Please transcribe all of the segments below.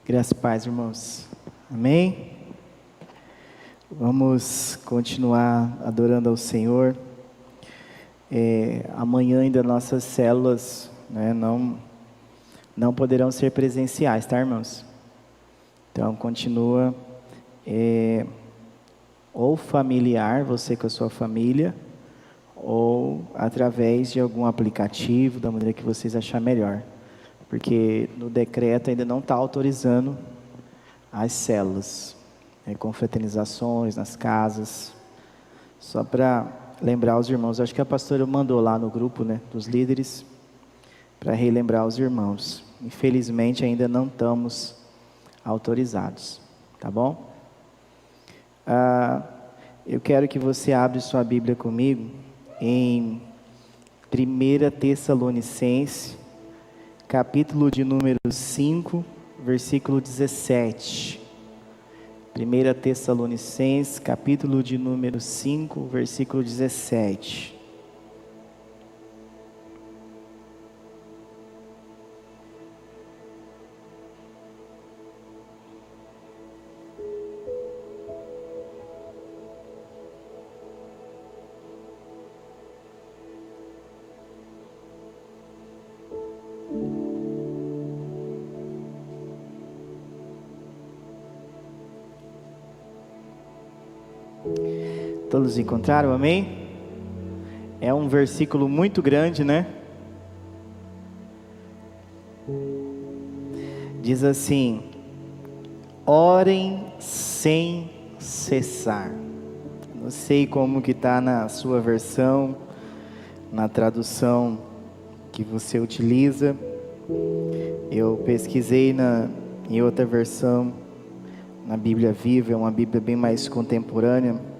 Graças e paz, irmãos. Amém? Vamos continuar adorando ao Senhor. Amanhã ainda nossas células, não poderão ser presenciais, tá, irmãos? Então continua ou familiar, você com a sua família, ou através de algum aplicativo, da maneira que vocês acharem melhor. Porque no decreto ainda não está autorizando as células, confraternizações nas casas. Só para lembrar os irmãos, acho que a pastora mandou lá no grupo, dos líderes, para relembrar os irmãos. Infelizmente ainda não estamos autorizados, tá bom? Eu quero que você abra sua Bíblia comigo em 1 Tessalonicenses, capítulo de número 5, versículo 17. 1 Tessalonicenses, capítulo de número 5, versículo 17. Todos encontraram, amém? É um versículo muito grande, Diz assim: orem sem cessar. Não sei como que está na sua versão, na tradução que você utiliza. Eu pesquisei em outra versão, na Bíblia Viva, é uma Bíblia bem mais contemporânea.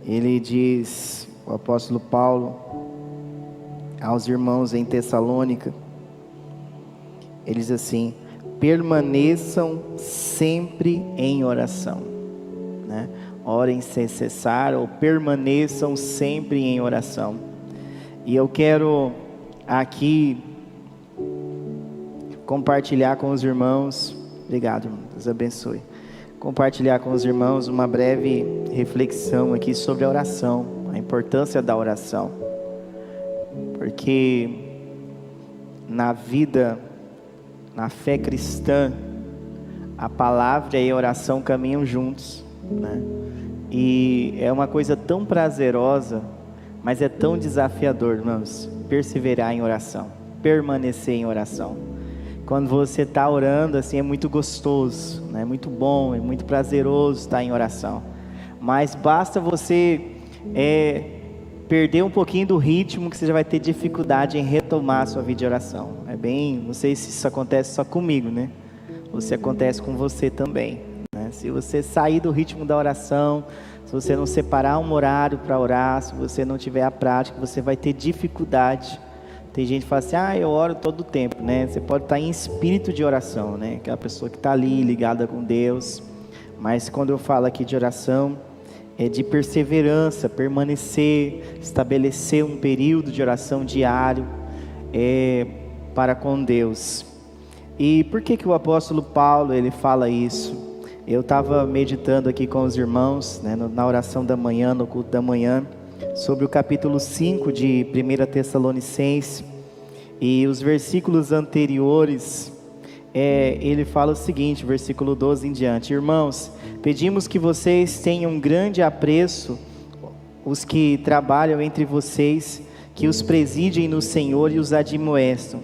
Ele diz, o apóstolo Paulo, aos irmãos em Tessalônica, ele diz assim: permaneçam sempre em oração, Orem sem cessar, ou permaneçam sempre em oração. E eu quero aqui compartilhar com os irmãos, obrigado, irmão, Deus abençoe, compartilhar com os irmãos uma breve reflexão aqui sobre a oração, a importância da oração, porque na vida, na fé cristã, a palavra e a oração caminham juntos, e é uma coisa tão prazerosa, mas é tão desafiador, irmãos, perseverar em oração, permanecer em oração. Quando você está orando, assim, é muito gostoso, é muito bom, é muito prazeroso estar em oração. Mas basta você perder um pouquinho do ritmo, que você já vai ter dificuldade em retomar a sua vida de oração. Não sei se isso acontece só comigo, ou se acontece com você também, Se você sair do ritmo da oração, se você não separar um horário para orar, se você não tiver a prática, você vai ter dificuldade. Tem gente que fala assim: eu oro todo o tempo, Você pode estar em espírito de oração, Aquela pessoa que está ali ligada com Deus. Mas quando eu falo aqui de oração, é de perseverança, permanecer, estabelecer um período de oração diário para com Deus. E por que o apóstolo Paulo ele fala isso? Eu estava meditando aqui com os irmãos, na oração da manhã, no culto da manhã, sobre o capítulo 5 de 1 Tessalonicenses, e os versículos anteriores, ele fala o seguinte, versículo 12 em diante: irmãos, pedimos que vocês tenham grande apreço, os que trabalham entre vocês, que os presidem no Senhor e os admoestam.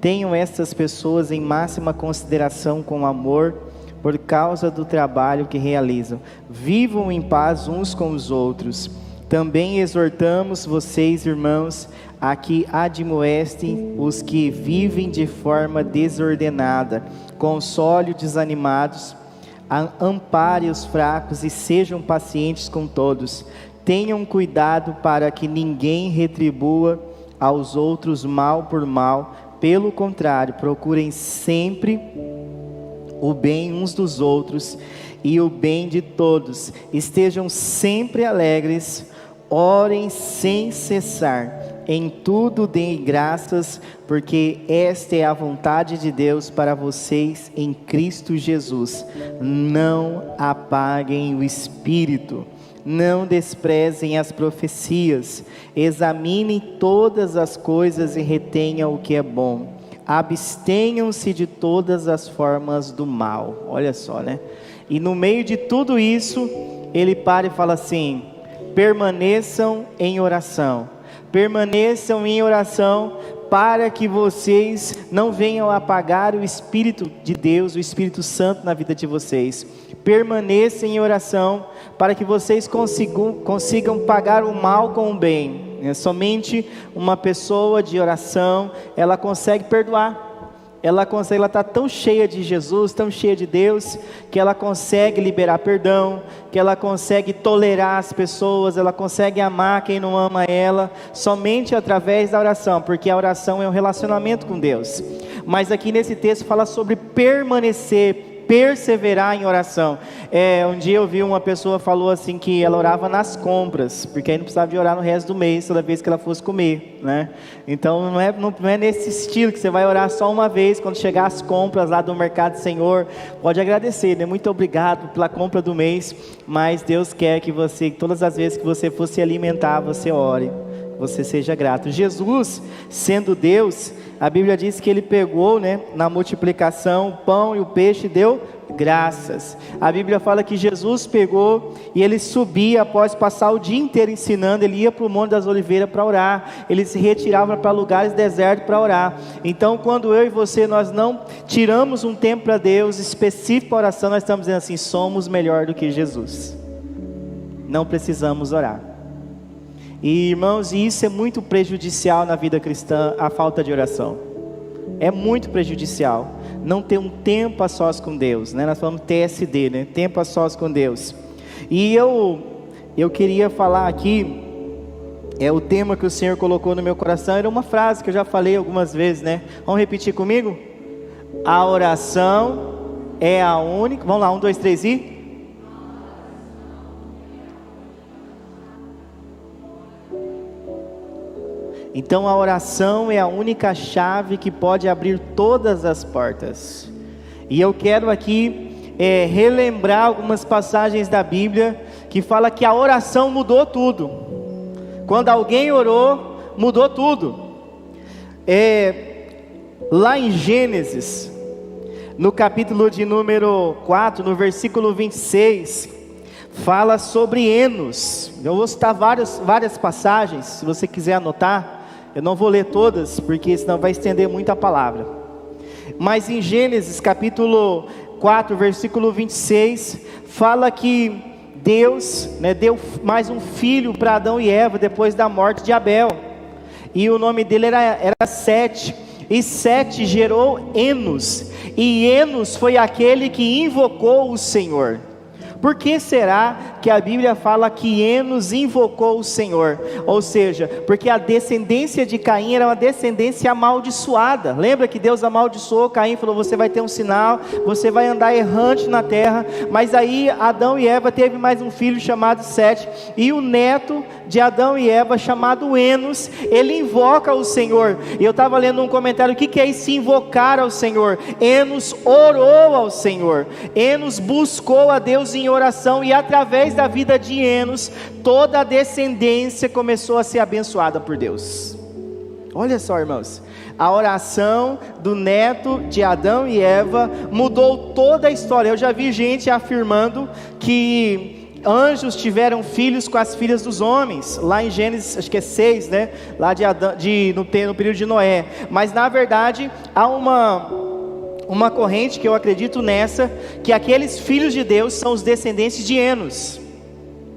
Tenham estas pessoas em máxima consideração com amor, por causa do trabalho que realizam. Vivam em paz uns com os outros. Também exortamos vocês, irmãos, a que admoestem os que vivem de forma desordenada, console os desanimados, ampare os fracos e sejam pacientes com todos. Tenham cuidado para que ninguém retribua aos outros mal por mal. Pelo contrário, procurem sempre o bem uns dos outros e o bem de todos. Estejam sempre alegres, orem sem cessar. em tudo deem graças, porque esta é a vontade de Deus para vocês em Cristo Jesus. Não apaguem o Espírito, não desprezem as profecias, examinem todas as coisas e retenham o que é bom. Abstenham-se de todas as formas do mal. Olha só, né? E no meio de tudo isso, ele para e fala assim: permaneçam em oração. Permaneçam em oração para que vocês não venham apagar o Espírito de Deus, o Espírito Santo na vida de vocês. Permaneçam em oração para que vocês consigam pagar o mal com o bem. Somente uma pessoa de oração, ela consegue perdoar. Ela está tão cheia de Jesus, tão cheia de Deus, que ela consegue liberar perdão, que ela consegue tolerar as pessoas, ela consegue amar quem não ama ela, somente através da oração, porque a oração é um relacionamento com Deus. Mas aqui nesse texto fala sobre permanecer, perseverar em oração. Um dia eu vi uma pessoa falou assim que ela orava nas compras, porque aí não precisava de orar no resto do mês, toda vez que ela fosse comer, né? Então não é nesse estilo que você vai orar só uma vez, quando chegar as compras lá do mercado. Senhor, pode agradecer, né? Muito obrigado pela compra do mês, mas Deus quer que você, todas as vezes que você for se alimentar, você ore, você seja grato. Jesus, sendo Deus, a Bíblia diz que ele pegou, né, na multiplicação, o pão e o peixe, e deu graças. A Bíblia fala que Jesus pegou e ele subia, após passar o dia inteiro ensinando, ele ia para o Monte das Oliveiras para orar, ele se retirava para lugares desertos para orar. Então quando eu e você, nós não tiramos um tempo para Deus, específico para oração, nós estamos dizendo assim: somos melhor do que Jesus, não precisamos orar. E irmãos, isso é muito prejudicial na vida cristã, a falta de oração. É muito prejudicial, não ter um tempo a sós com Deus, né? Nós falamos TSD, né? Tempo a sós com Deus. E eu queria falar aqui, o tema que o Senhor colocou no meu coração, era uma frase que eu já falei algumas vezes, né? Vamos repetir comigo? A oração é a única, vamos lá, 1, 2, 3 e... Então a oração é a única chave que pode abrir todas as portas. E eu quero aqui relembrar algumas passagens da Bíblia que fala que a oração mudou tudo. Quando alguém orou, mudou tudo. Lá em Gênesis, no capítulo de número 4, no versículo 26, fala sobre Enos. Eu vou citar várias passagens, se você quiser anotar. Eu não vou ler todas, porque senão vai estender muito a palavra. Mas em Gênesis capítulo 4, versículo 26, fala que Deus, né, deu mais um filho para Adão e Eva, depois da morte de Abel. E o nome dele era Sete. E Sete gerou Enos. E Enos foi aquele que invocou o Senhor. Por que será que a Bíblia fala que Enos invocou o Senhor? Ou seja, porque a descendência de Caim era uma descendência amaldiçoada. Lembra que Deus amaldiçoou Caim, falou: você vai ter um sinal, você vai andar errante na terra. Mas aí Adão e Eva teve mais um filho chamado Sete, e o neto de Adão e Eva, chamado Enos, ele invoca o Senhor. E eu estava lendo um comentário: o que é isso, invocar ao Senhor? Enos orou ao Senhor, Enos buscou a Deus em oração, e através da vida de Enos, toda a descendência começou a ser abençoada por Deus. Olha só, irmãos, a oração do neto de Adão e Eva mudou toda a história. Eu já vi gente afirmando que anjos tiveram filhos com as filhas dos homens, lá em Gênesis, acho que é 6, né? Lá no período de Noé. Mas na verdade há uma corrente que eu acredito nessa, que aqueles filhos de Deus são os descendentes de Enos,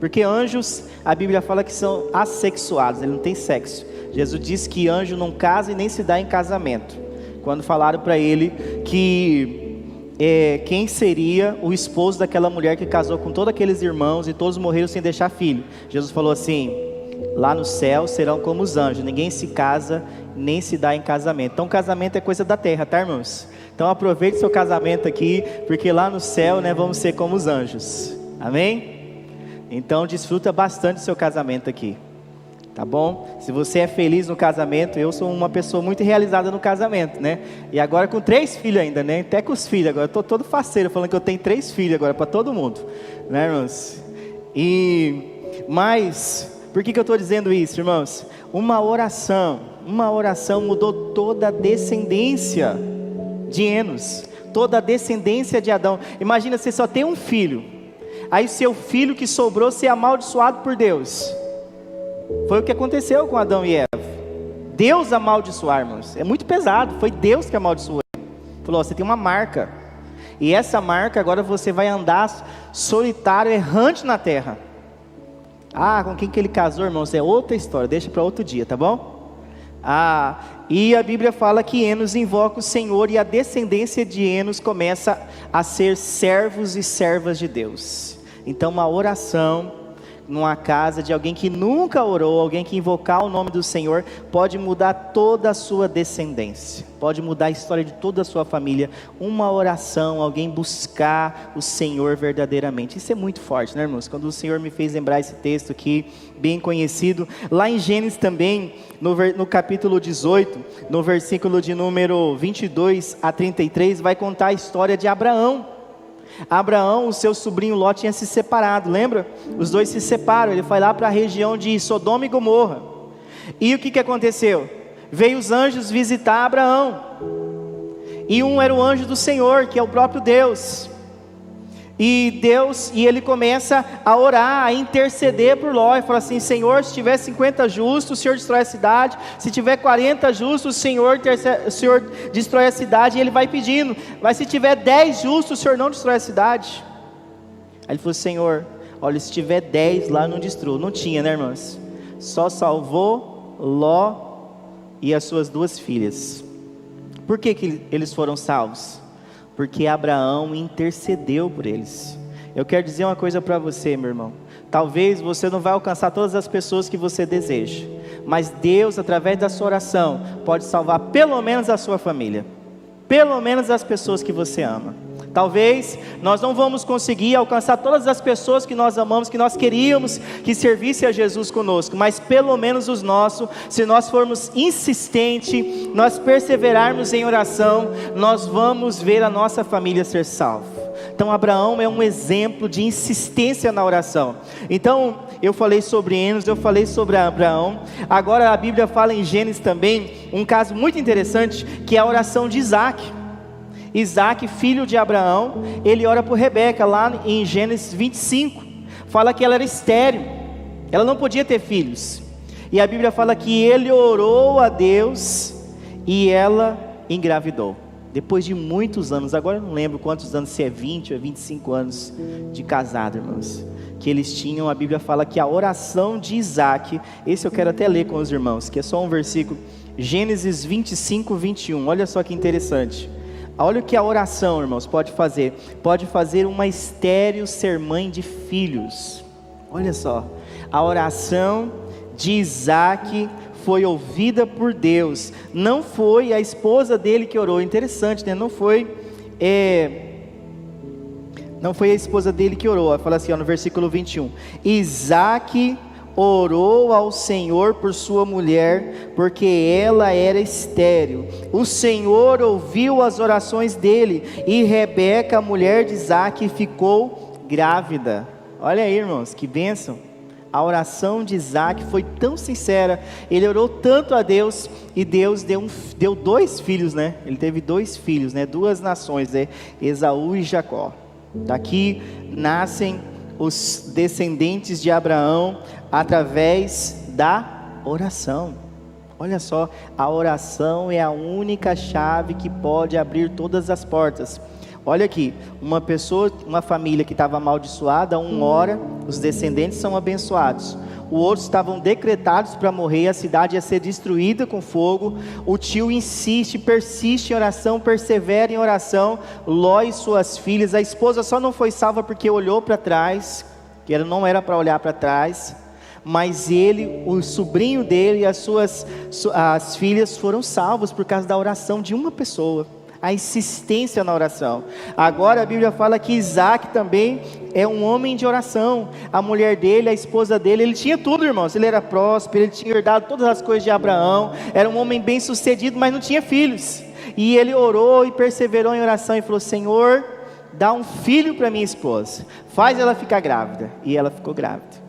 porque anjos, a Bíblia fala que são assexuados, ele não tem sexo. Jesus disse que anjo não casa e nem se dá em casamento. Quando falaram para ele que quem seria o esposo daquela mulher que casou com todos aqueles irmãos e todos morreram sem deixar filho, Jesus falou assim: lá no céu serão como os anjos, ninguém se casa nem se dá em casamento. Então casamento é coisa da terra, tá, irmãos? Então aproveite seu casamento aqui, porque lá no céu, né, vamos ser como os anjos. Amém? Então desfruta bastante do seu casamento aqui, Tá bom? Se você é feliz no casamento, eu sou uma pessoa muito realizada no casamento, né? E agora com 3 filhos ainda, né? Até com os filhos agora, eu tô todo faceiro falando que eu tenho 3 filhos agora para todo mundo, né, irmãos? Mas, por que eu estou dizendo isso, irmãos? Uma oração mudou toda a descendência de Enos, toda a descendência de Adão. Imagina, você só tem um filho, aí seu filho que sobrou ser amaldiçoado por Deus. Foi o que aconteceu com Adão e Eva. Deus amaldiçoar, irmãos, é muito pesado. Foi Deus que amaldiçoou. Falou: você tem uma marca, e essa marca agora você vai andar solitário, errante na terra. Com quem que ele casou, irmãos, é outra história, deixa para outro dia, tá bom? E a Bíblia fala que Enos invoca o Senhor, e a descendência de Enos começa a ser servos e servas de Deus. Então uma oração numa casa de alguém que nunca orou, alguém que invocar o nome do Senhor, pode mudar toda a sua descendência, pode mudar a história de toda a sua família. Uma oração, alguém buscar o Senhor verdadeiramente, isso é muito forte, né, irmãos? Quando o Senhor me fez lembrar esse texto aqui, bem conhecido, lá em Gênesis também, no capítulo 18, no versículo de número 22 a 33, vai contar a história de Abraão. Abraão, o seu sobrinho Ló tinha se separado, lembra? Os dois se separam, ele foi lá para a região de Sodoma e Gomorra. E o que aconteceu? Veio os anjos visitar Abraão, e um era o anjo do Senhor, que é o próprio Deus. E ele começa a orar, a interceder por Ló, e fala assim: Senhor, se tiver 50 justos, o Senhor destrói a cidade. Se tiver 40 justos, o Senhor destrói a cidade. E ele vai pedindo: mas se tiver 10 justos, o Senhor não destrói a cidade. Aí ele falou: Senhor, olha, se tiver 10 lá, não destrua. Não tinha, né, irmãos? Só salvou Ló e as suas 2 filhas. Por que eles foram salvos? Porque Abraão intercedeu por eles. Eu quero dizer uma coisa para você, meu irmão. Talvez você não vai alcançar todas as pessoas que você deseja, mas Deus, através da sua oração, pode salvar pelo menos a sua família, pelo menos as pessoas que você ama. Talvez nós não vamos conseguir alcançar todas as pessoas que nós amamos, que nós queríamos que servisse a Jesus conosco, mas pelo menos os nossos, se nós formos insistentes, nós perseverarmos em oração, nós vamos ver a nossa família ser salva. Então Abraão é um exemplo de insistência na oração. Então eu falei sobre Enos, eu falei sobre Abraão. Agora a Bíblia fala em Gênesis também um caso muito interessante, que é a oração de Isaac. Isaac, filho de Abraão, ele ora por Rebeca, lá em Gênesis 25, fala que ela era estéril, ela não podia ter filhos, e a Bíblia fala que ele orou a Deus, e ela engravidou, depois de muitos anos. Agora eu não lembro quantos anos, se é 20 ou 25 anos de casado, irmãos, que eles tinham. A Bíblia fala que a oração de Isaac, esse eu quero até ler com os irmãos, que é só um versículo, Gênesis 25, 21, olha só que interessante. Olha o que a oração, irmãos, pode fazer. Pode fazer uma estéril ser mãe de filhos. Olha só, a oração de Isaac foi ouvida por Deus. Não foi a esposa dele que orou. Interessante, né? Não foi a esposa dele que orou. Fala assim, no versículo 21. Isaac orou ao Senhor por sua mulher, porque ela era estéril. O Senhor ouviu as orações dele, e Rebeca, a mulher de Isaac, ficou grávida. Olha aí, irmãos, que bênção. A oração de Isaac foi tão sincera, ele orou tanto a Deus, e Deus deu 2 filhos, né? Ele teve 2 filhos, né? 2 nações, né? Esaú e Jacó. Daqui nascem os descendentes de Abraão, através da oração. Olha só, a oração é a única chave que pode abrir todas as portas. Olha aqui, uma família que estava amaldiçoada, um ora, os descendentes são abençoados. Os outros estavam decretados para morrer, a cidade ia ser destruída com fogo. O tio insiste, persiste em oração, persevera em oração. Ló e suas filhas, a esposa só não foi salva porque olhou para trás, que não era para olhar para trás, mas ele, o sobrinho dele e as filhas foram salvos por causa da oração de uma pessoa. A insistência na oração. Agora a Bíblia fala que Isaac também é um homem de oração. A mulher dele, a esposa dele, ele tinha tudo, irmãos. Ele era próspero, ele tinha herdado todas as coisas de Abraão. Era um homem bem sucedido, mas não tinha filhos. E ele orou e perseverou em oração e falou: Senhor, dá um filho para minha esposa, faz ela ficar grávida. E ela ficou grávida.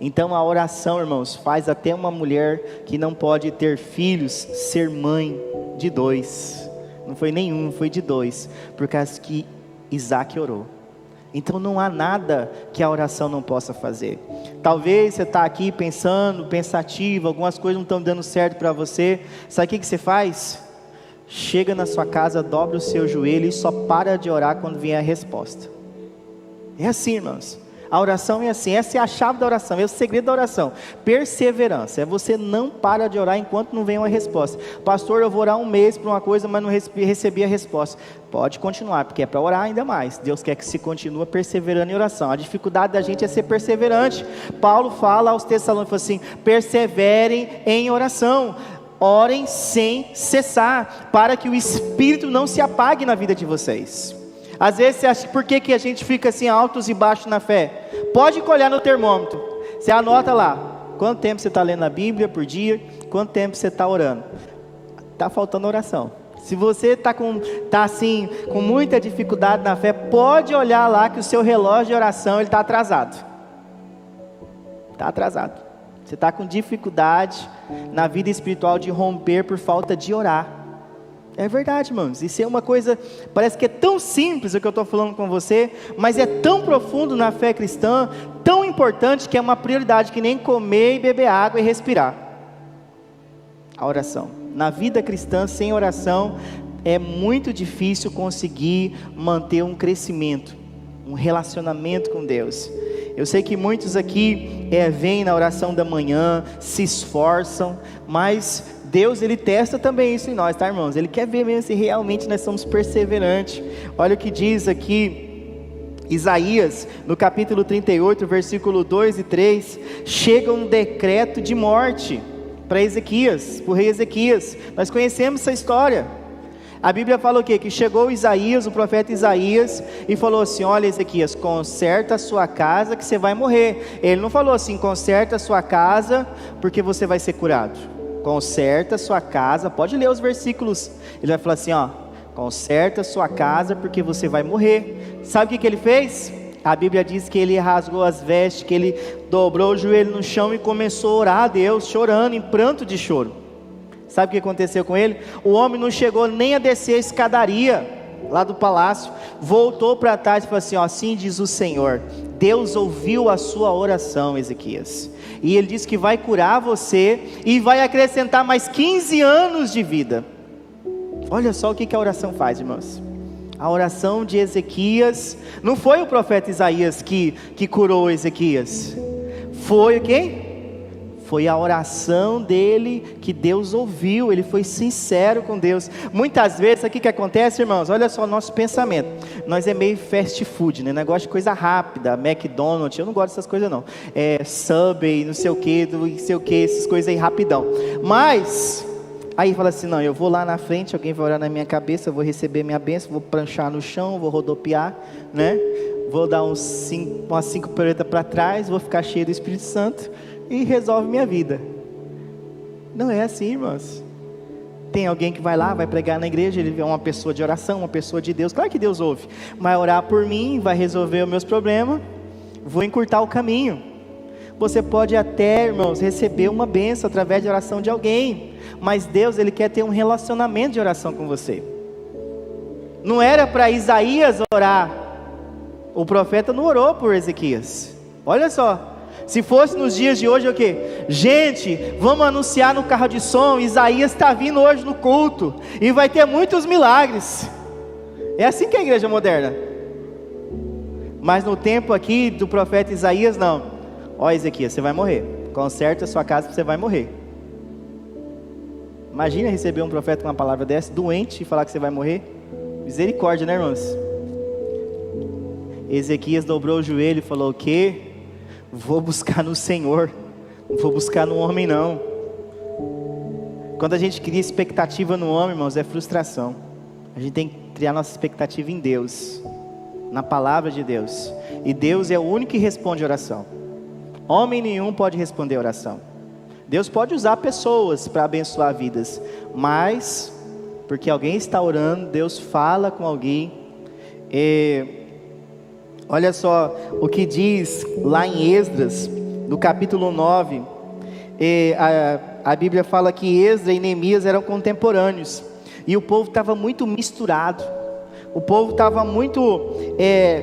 Então a oração, irmãos, faz até uma mulher que não pode ter filhos ser mãe de 2. Não foi nenhum, foi de 2, por causa que Isaac orou. Então não há nada que a oração não possa fazer. Talvez você está aqui pensando, pensativo, algumas coisas não estão dando certo para você. Sabe o que você faz? Chega na sua casa, dobra o seu joelho e só para de orar quando vier a resposta. É assim, irmãos. A oração é assim, essa é a chave da oração, é o segredo da oração. Perseverança, é você não para de orar enquanto não vem uma resposta. Pastor, eu vou orar um mês por uma coisa, mas não recebi a resposta. Pode continuar, porque é para orar ainda mais. Deus quer que se continue perseverando em oração. A dificuldade da gente é ser perseverante. Paulo fala aos Tessalonicenses assim: perseverem em oração. Orem sem cessar, para que o Espírito não se apague na vida de vocês. Às vezes você acha, por que a gente fica assim altos e baixos na fé? Pode olhar no termômetro, você anota lá, quanto tempo você está lendo a Bíblia por dia, quanto tempo você está orando. Está faltando oração. Se você está assim, com muita dificuldade na fé, pode olhar lá que o seu relógio de oração está atrasado. Está atrasado. Você está com dificuldade na vida espiritual de romper por falta de orar. É verdade, irmãos, isso é uma coisa, parece que é tão simples o que eu estou falando com você, mas é tão profundo na fé cristã, tão importante, que é uma prioridade que nem comer e beber água e respirar. A oração. Na vida cristã, sem oração, é muito difícil conseguir manter um crescimento, um relacionamento com Deus. Eu sei que muitos aqui vêm na oração da manhã, se esforçam, mas Deus, Ele testa também isso em nós, tá, irmãos? Ele quer ver mesmo se realmente nós somos perseverantes. Olha o que diz aqui Isaías, no capítulo 38, versículo 2 e 3, chega um decreto de morte para Ezequias, para o rei Ezequias. Nós conhecemos essa história. A Bíblia fala o quê? Que chegou Isaías, o profeta Isaías, e falou assim: olha, Ezequias, conserta a sua casa que você vai morrer. Ele não falou assim: conserta a sua casa porque você vai ser curado. Conserta a sua casa, pode ler os versículos. Ele vai falar assim, ó: conserta a sua casa porque você vai morrer. Sabe o que ele fez? A Bíblia diz que ele rasgou as vestes, que ele dobrou o joelho no chão e começou a orar a Deus, chorando, em pranto de choro. Sabe o que aconteceu com ele? O homem não chegou nem a descer a escadaria lá do palácio, voltou para trás e falou assim, ó: assim diz o Senhor, Deus ouviu a sua oração, Ezequias, e Ele disse que vai curar você, e vai acrescentar mais 15 anos de vida. Olha só o que a oração faz, irmãos. A oração de Ezequias, não foi o profeta Isaías que curou Ezequias, foi quem? Foi a oração dele que Deus ouviu. Ele foi sincero com Deus. Muitas vezes, aqui que acontece, irmãos, olha só o nosso pensamento, nós é meio fast food, né? Negócio de coisa rápida, McDonald's, eu não gosto dessas coisas não, Subway, não sei o que, essas coisas aí rapidão, mas aí fala assim, não, eu vou lá na frente, alguém vai orar na minha cabeça, eu vou receber minha bênção, vou pranchar no chão, vou rodopiar, né? Vou dar umas 5 piruetas para trás, vou ficar cheio do Espírito Santo e resolve minha vida. Não é assim, irmãos. Tem alguém que vai lá, vai pregar na igreja, ele é uma pessoa de oração, uma pessoa de Deus, claro que Deus ouve, vai orar por mim, vai resolver os meus problemas, vou encurtar o caminho. Você pode até, irmãos, receber uma bênção através de oração de alguém, mas Deus, Ele quer ter um relacionamento de oração com você. Não era para Isaías orar, o profeta não orou por Ezequias. Olha só, se fosse nos dias de hoje, o quê? Gente, vamos anunciar no carro de som, Isaías está vindo hoje no culto, e vai ter muitos milagres. É assim que é a igreja moderna. Mas no tempo aqui do profeta Isaías, não. Ó, Ezequias, você vai morrer, conserta a sua casa que você vai morrer. Imagina receber um profeta com uma palavra dessa, doente, e falar que você vai morrer. Misericórdia, né, irmãos? Ezequias dobrou o joelho e falou, o quê? Vou buscar no Senhor, não vou buscar no homem não. Quando a gente cria expectativa no homem, irmãos, é frustração. A gente tem que criar nossa expectativa em Deus, na palavra de Deus. E Deus é o único que responde oração. Homem nenhum pode responder oração. Deus pode usar pessoas para abençoar vidas, mas porque alguém está orando, Deus fala com alguém. Olha só o que diz lá em Esdras, no capítulo 9. A Bíblia fala que Esdras e Neemias eram contemporâneos, e o povo estava muito misturado. O povo estava muito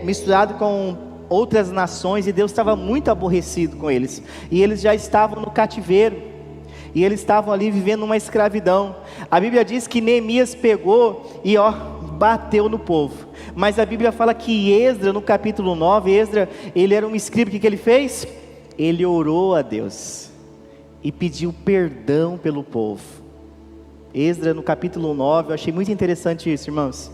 misturado com outras nações, e Deus estava muito aborrecido com eles, e eles já estavam no cativeiro, e eles estavam ali vivendo uma escravidão. A Bíblia diz que Neemias pegou e bateu no povo, mas a Bíblia fala que Esdras, no capítulo 9, Esdras, ele era um escriba. O que ele fez? Ele orou a Deus, e pediu perdão pelo povo. Esdras, no capítulo 9, eu achei muito interessante isso, irmãos.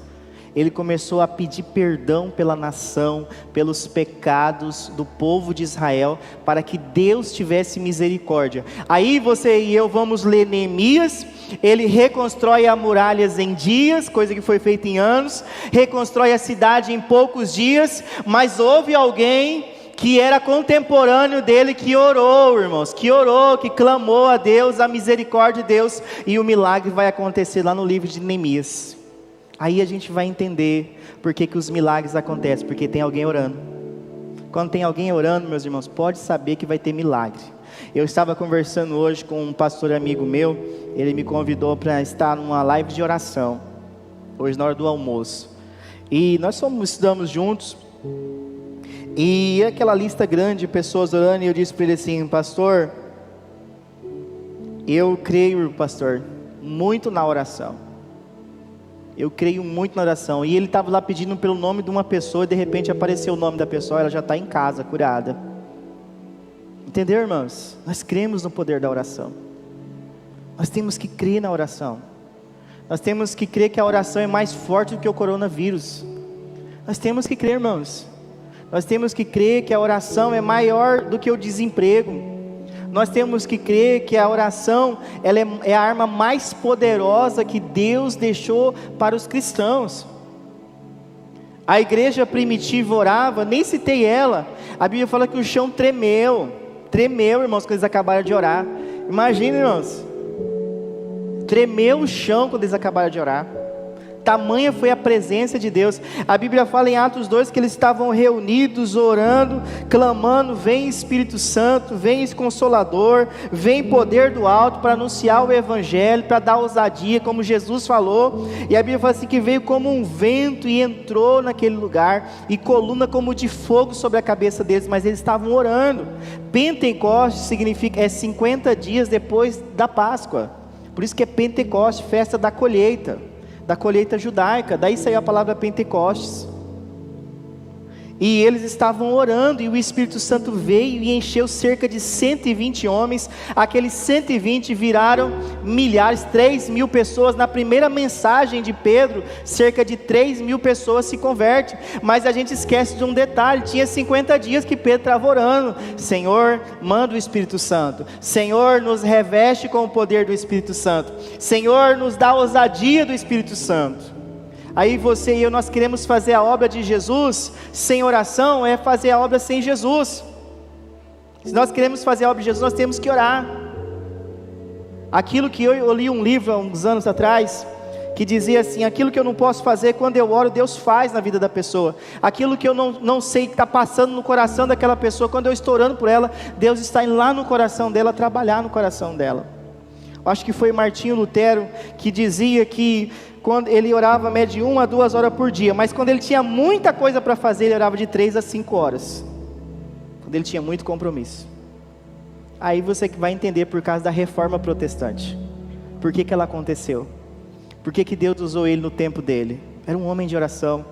Ele começou a pedir perdão pela nação, pelos pecados do povo de Israel, para que Deus tivesse misericórdia. Aí você e eu vamos ler Neemias. Ele reconstrói as muralhas em dias, coisa que foi feita em anos, reconstrói a cidade em poucos dias, mas houve alguém que era contemporâneo dele, que orou, irmãos, que clamou a Deus, a misericórdia de Deus, e o milagre vai acontecer lá no livro de Neemias. Aí a gente vai entender por que os milagres acontecem, porque tem alguém orando. Quando tem alguém orando, meus irmãos, pode saber que vai ter milagre. Eu estava conversando hoje com um pastor amigo meu, ele me convidou para estar numa live de oração, hoje na hora do almoço, e nós estudamos juntos, e aquela lista grande de pessoas orando, e eu disse para ele assim: pastor, eu creio, pastor, muito na oração. Eu creio muito na oração. E ele estava lá pedindo pelo nome de uma pessoa, e de repente apareceu o nome da pessoa, ela já está em casa, curada. Entendeu, irmãos? Nós cremos no poder da oração. Nós temos que crer na oração. Nós temos que crer que a oração é mais forte do que o coronavírus. Nós temos que crer, irmãos. Nós temos que crer que a oração é maior do que o desemprego. Nós temos que crer que a oração, ela é a arma mais poderosa que Deus deixou para os cristãos. A igreja primitiva orava, nem citei ela. A Bíblia fala que o chão tremeu, irmãos, quando eles acabaram de orar. Imagina, irmãos, tremeu o chão quando eles acabaram de orar. Tamanha foi a presença de Deus. A Bíblia fala em Atos 2 que eles estavam reunidos, orando, clamando: vem Espírito Santo, vem Consolador, vem poder do alto para anunciar o Evangelho, para dar ousadia, como Jesus falou. E a Bíblia fala assim que veio como um vento e entrou naquele lugar, e coluna como de fogo sobre a cabeça deles, mas eles estavam orando. Pentecostes significa 50 dias depois da Páscoa, por isso que é Pentecoste, festa da colheita judaica, daí saiu a palavra Pentecostes. E eles estavam orando, e o Espírito Santo veio e encheu cerca de 120 homens. Aqueles 120 viraram milhares, 3.000 pessoas. Na primeira mensagem de Pedro, cerca de 3.000 pessoas se convertem. Mas a gente esquece de um detalhe: tinha 50 dias que Pedro estava orando: Senhor, manda o Espírito Santo, Senhor, nos reveste com o poder do Espírito Santo, Senhor, nos dá a ousadia do Espírito Santo. Aí você e eu, nós queremos fazer a obra de Jesus sem oração, é fazer a obra sem Jesus. Se nós queremos fazer a obra de Jesus, nós temos que orar. Aquilo que eu li um livro há uns anos atrás, que dizia assim: aquilo que eu não posso fazer quando eu oro, Deus faz na vida da pessoa. Aquilo que eu não sei que está passando no coração daquela pessoa, quando eu estou orando por ela, Deus está indo lá no coração dela, trabalhar no coração dela. Eu acho que foi Martinho Lutero que dizia que quando ele orava média de 1 a 2 horas por dia, mas quando ele tinha muita coisa para fazer, ele orava de 3 a 5 horas, quando ele tinha muito compromisso. Aí você que vai entender por causa da reforma protestante, por que ela aconteceu, por que Deus usou ele no tempo dele. Era um homem de oração.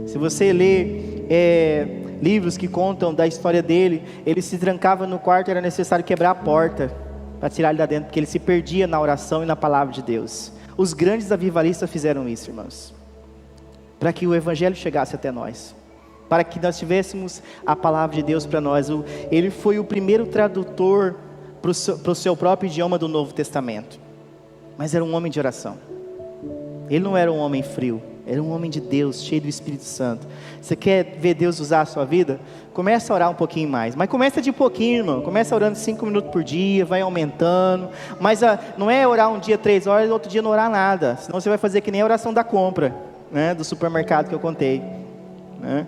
Se você ler livros que contam da história dele, ele se trancava no quarto, era necessário quebrar a porta para tirar ele da dentro, porque ele se perdia na oração e na palavra de Deus. Os grandes avivalistas fizeram isso, irmãos, para que o Evangelho chegasse até nós, para que nós tivéssemos a palavra de Deus para nós. Ele foi o primeiro tradutor para o seu próprio idioma do Novo Testamento, mas era um homem de oração. Ele não era um homem frio, Era um homem de Deus, cheio do Espírito Santo. Você quer ver Deus usar a sua vida? Começa a orar um pouquinho mais. Mas começa de pouquinho, irmão. Começa orando 5 minutos por dia, vai aumentando. Mas não é orar um dia 3 horas e outro dia não orar nada. Senão você vai fazer que nem a oração da compra, né, do supermercado que eu contei, né?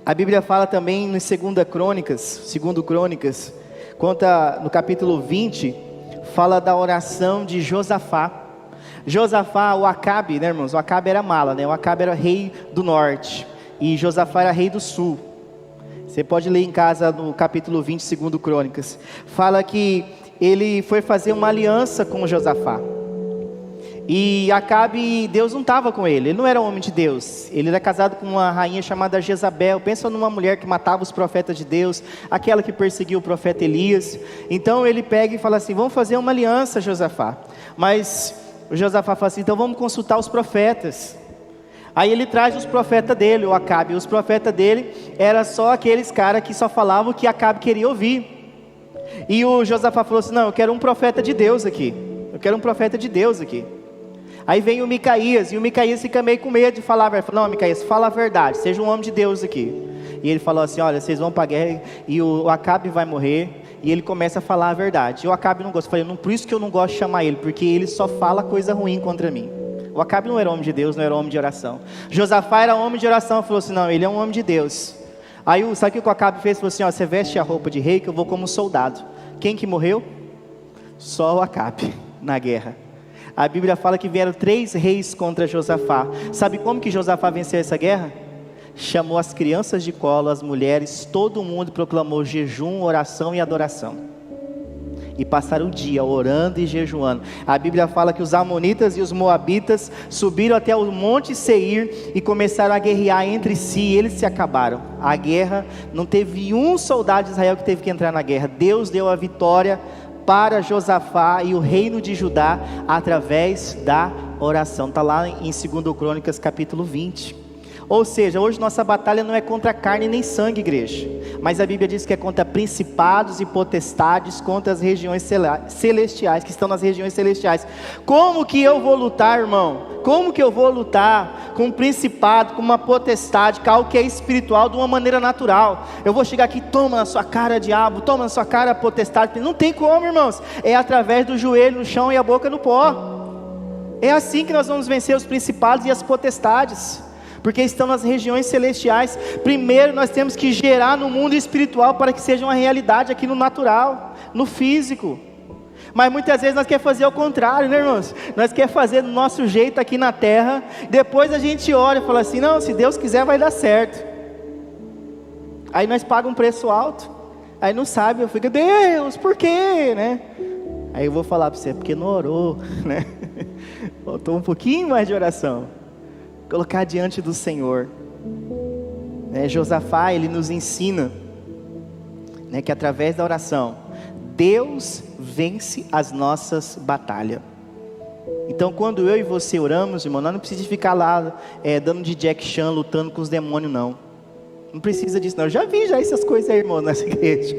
A Bíblia fala também em 2 Crônicas, conta no capítulo 20, fala da oração de Josafá. Josafá, o Acabe, né, irmãos? O Acabe era mala, né? O Acabe era rei do norte e Josafá era rei do sul. Você pode ler em casa no capítulo 20, 2 Crônicas. Fala que ele foi fazer uma aliança com Josafá. E Acabe, Deus não estava com ele não era um homem de Deus. Ele era casado com uma rainha chamada Jezabel. Pensa numa mulher que matava os profetas de Deus, aquela que perseguiu o profeta Elias. Então ele pega e fala assim: vamos fazer uma aliança, Josafá. Mas o Josafá fala assim: então vamos consultar os profetas. Aí ele traz os profetas dele, o Acabe. Os profetas dele eram só aqueles caras que só falavam o que Acabe queria ouvir. E o Josafá falou assim: não, eu quero um profeta de Deus aqui. Eu quero um profeta de Deus aqui. Aí vem o Micaías, e o Micaías fica meio com medo de falar. Ele falou: não, Micaías, fala a verdade, seja um homem de Deus aqui. E ele falou assim: olha, vocês vão para a guerra e o Acabe vai morrer. E ele começa a falar a verdade. E o Acabe não gosta. Eu falei: por isso que eu não gosto de chamar ele, porque ele só fala coisa ruim contra mim. O Acabe não era homem de Deus, não era homem de oração. Josafá era homem de oração. Falou assim: não, ele é um homem de Deus. Aí sabe o que o Acabe fez? Falou assim: ó, você veste a roupa de rei que eu vou como soldado. Quem que morreu? Só o Acabe na guerra. A Bíblia fala que vieram 3 reis contra Josafá. Sabe como que Josafá venceu essa guerra? Chamou as crianças de colo, as mulheres, todo mundo proclamou jejum, oração e adoração. E passaram o dia orando e jejuando. A Bíblia fala que os amonitas e os moabitas subiram até o monte Seir e começaram a guerrear entre si, e eles se acabaram. A guerra, não teve um soldado de Israel que teve que entrar na guerra. Deus deu a vitória para Josafá e o reino de Judá através da oração. Está lá em 2 Crônicas capítulo 20. Ou seja, hoje nossa batalha não é contra carne nem sangue, igreja, mas a Bíblia diz que é contra principados e potestades, contra as regiões celestiais, que estão nas regiões celestiais. Como que eu vou lutar, irmão? Como que eu vou lutar com um principado, com uma potestade, com algo que é espiritual, de uma maneira natural? Eu vou chegar aqui: toma na sua cara, diabo, toma na sua cara, potestade. Não tem como, irmãos. É através do joelho no chão e a boca no pó. É assim que nós vamos vencer os principados e as potestades, porque estão nas regiões celestiais. Primeiro nós temos que gerar no mundo espiritual para que seja uma realidade aqui no natural, no físico. Mas muitas vezes nós queremos fazer o contrário, né, irmãos? Nós queremos fazer do nosso jeito aqui na terra, depois a gente olha e fala assim: não, se Deus quiser vai dar certo. Aí nós pagamos um preço alto, aí não sabe, eu fico: Deus, por quê, né? Aí eu vou falar para você: porque não orou, né? Faltou um pouquinho mais de oração. Colocar diante do Senhor, né? Josafá, ele nos ensina, né, que através da oração Deus vence as nossas batalhas. Então quando eu e você oramos, irmão, nós não precisamos ficar lá dando de Jack Chan, lutando com os demônios, não precisa disso não. Eu já vi essas coisas aí, irmão, nessa igreja.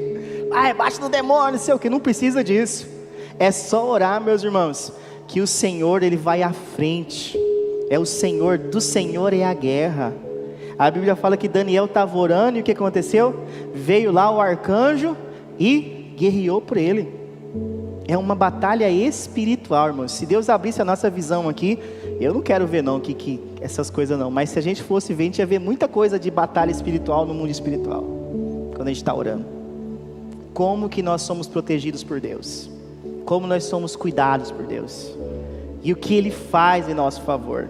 Bate no demônio, não sei o que. Não precisa disso. É só orar, meus irmãos, que o Senhor, ele vai à frente. É o Senhor, do Senhor é a guerra. A Bíblia fala que Daniel estava orando e o que aconteceu? Veio lá o arcanjo e guerreou por ele. É uma batalha espiritual, irmãos. Se Deus abrisse a nossa visão aqui, eu não quero ver não que essas coisas não, mas se a gente fosse ver, a gente ia ver muita coisa de batalha espiritual no mundo espiritual, quando a gente está orando. Como que nós somos protegidos por Deus, como nós somos cuidados por Deus, e o que Ele faz em nosso favor.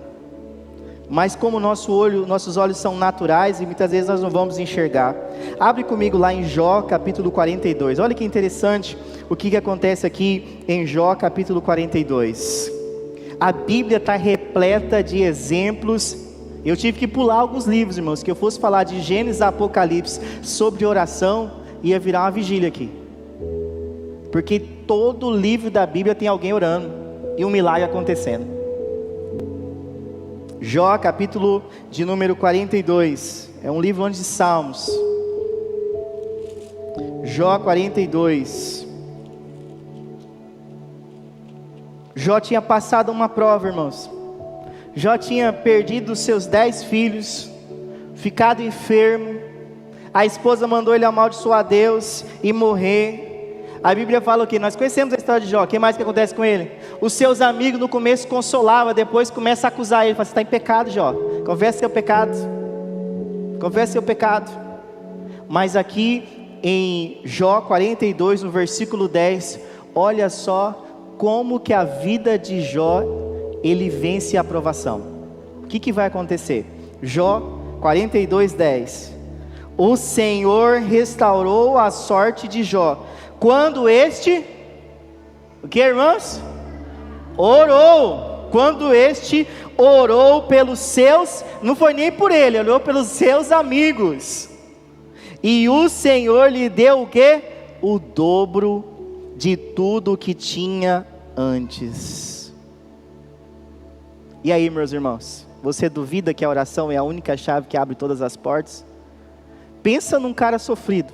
Mas como nossos olhos são naturais e muitas vezes nós não vamos enxergar. Abre comigo lá em Jó capítulo 42, olha que interessante o que acontece aqui em Jó capítulo 42. A Bíblia está repleta de exemplos. Eu tive que pular alguns livros, irmãos, que eu fosse falar de Gênesis a Apocalipse sobre oração, ia virar uma vigília aqui, porque todo livro da Bíblia tem alguém orando e um milagre acontecendo. Jó capítulo de número 42, é um livro onde de Salmos. Jó 42. Jó tinha passado uma prova, irmãos. Jó tinha perdido os seus 10 filhos, ficado enfermo, a esposa mandou ele amaldiçoar Deus e morrer. A Bíblia fala o quê? Nós conhecemos a história de Jó. O que mais que acontece com ele? Os seus amigos no começo consolavam, depois começa a acusar ele, fala, você está em pecado, Jó, confessa seu pecado, confessa seu pecado. Mas aqui em Jó 42, no versículo 10, olha só como que a vida de Jó, ele vence a aprovação. O que vai acontecer? Jó 42, 10. O Senhor restaurou a sorte de Jó, quando este, o que, irmãos? Orou. Quando este orou pelos seus, não foi nem por ele, orou pelos seus amigos. E o Senhor lhe deu o quê? O dobro de tudo o que tinha antes. E aí, meus irmãos, você duvida que a oração é a única chave que abre todas as portas? Pensa num cara sofrido,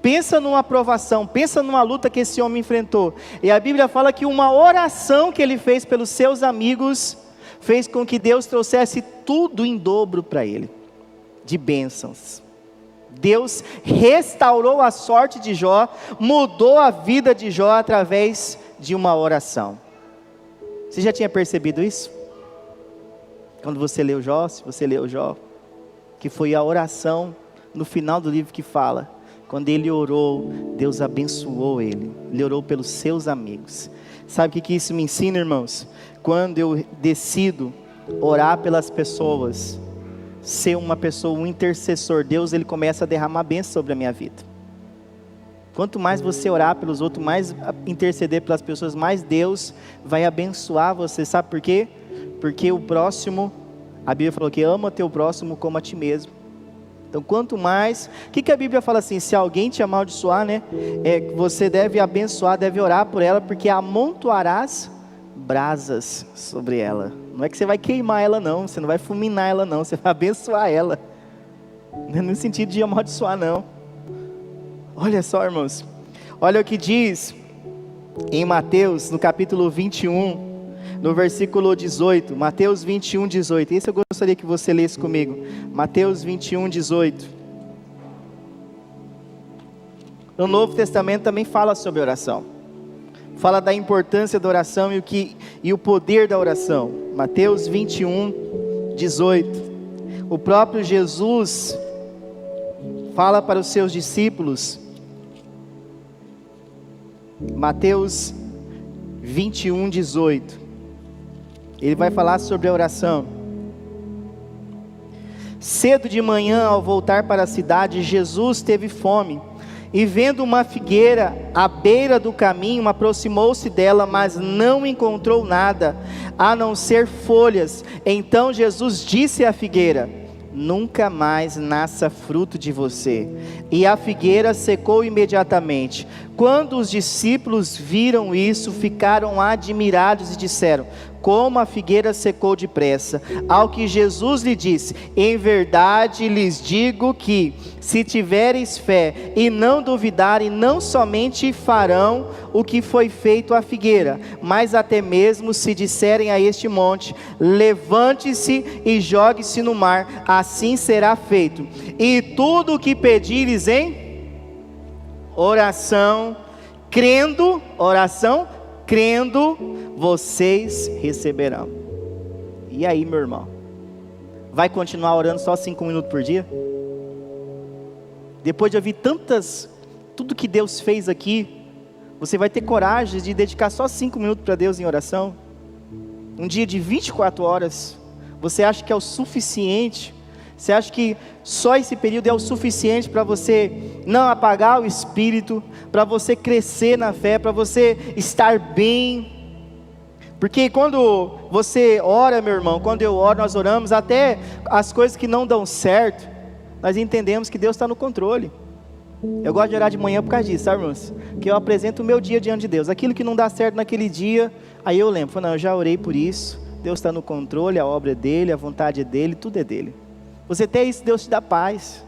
pensa numa provação, pensa numa luta que esse homem enfrentou. E a Bíblia fala que uma oração que ele fez pelos seus amigos fez com que Deus trouxesse tudo em dobro para ele, de bênçãos. Deus restaurou a sorte de Jó, mudou a vida de Jó através de uma oração. Você já tinha percebido isso? Quando você leu Jó, se você leu Jó, que foi a oração no final do livro que fala, quando ele orou, Deus abençoou ele, ele orou pelos seus amigos. Sabe o que isso me ensina, irmãos? Quando eu decido orar pelas pessoas, ser uma pessoa, um intercessor, Deus ele começa a derramar bênção sobre a minha vida. Quanto mais você orar pelos outros, mais interceder pelas pessoas, mais Deus vai abençoar você. Sabe por quê? Porque o próximo, a Bíblia falou que ama teu próximo como a ti mesmo. Então quanto mais, o que a Bíblia fala assim? Se alguém te amaldiçoar, né, você deve abençoar, deve orar por ela, porque amontoarás brasas sobre ela. Não é que você vai queimar ela não, você não vai fulminar ela não, você vai abençoar ela. Não é no sentido de amaldiçoar não. Olha só, irmãos, olha o que diz em Mateus, no capítulo 21, no versículo 18, Mateus 21, 18, esse eu gostaria que você lesse comigo, Mateus 21, 18, no Novo Testamento também fala sobre oração, fala da importância da oração e o poder da oração. Mateus 21, 18, o próprio Jesus fala para os seus discípulos, Mateus 21, 18, ele vai falar sobre a oração. Cedo de manhã, ao voltar para a cidade, Jesus teve fome, e vendo uma figueira à beira do caminho, aproximou-se dela, mas não encontrou nada, a não ser folhas. Então Jesus disse à figueira: nunca mais nasça fruto de você. E a figueira secou imediatamente. Quando os discípulos viram isso, ficaram admirados e disseram: como a figueira secou depressa. Ao que Jesus lhe disse: em verdade lhes digo que, se tiveres fé e não duvidarem, não somente farão o que foi feito à figueira, mas até mesmo se disserem a este monte: levante-se e jogue-se no mar, assim será feito. E tudo o que pedires em oração, crendo, vocês receberão. E aí, meu irmão, vai continuar orando só 5 minutos por dia? Depois de ouvir tudo que Deus fez aqui, você vai ter coragem de dedicar só 5 minutos para Deus em oração? Um dia de 24 horas, você acha que é o suficiente? Você acha que só esse período é o suficiente para você não apagar o espírito, para você crescer na fé, para você estar bem? Porque quando você ora, meu irmão, quando eu oro, nós oramos, até as coisas que não dão certo, nós entendemos que Deus está no controle. Eu gosto de orar de manhã por causa disso, sabe, irmãos? Que eu apresento o meu dia diante de Deus. Aquilo que não dá certo naquele dia, aí eu lembro, não, eu já orei por isso, Deus está no controle, a obra é dele, a vontade é dele, tudo é dele. Você tem isso, Deus te dá paz.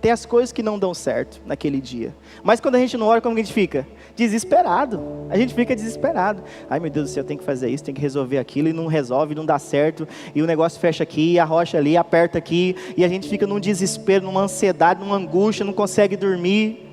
até as coisas que não dão certo naquele dia. Mas quando a gente não ora, como que a gente fica? Desesperado. A gente fica desesperado. Ai meu Deus do céu, eu tenho que fazer isso, tenho que resolver aquilo, e não resolve, não dá certo, e o negócio fecha aqui, a rocha ali, aperta aqui, e a gente fica num desespero, numa ansiedade, numa angústia, não consegue dormir,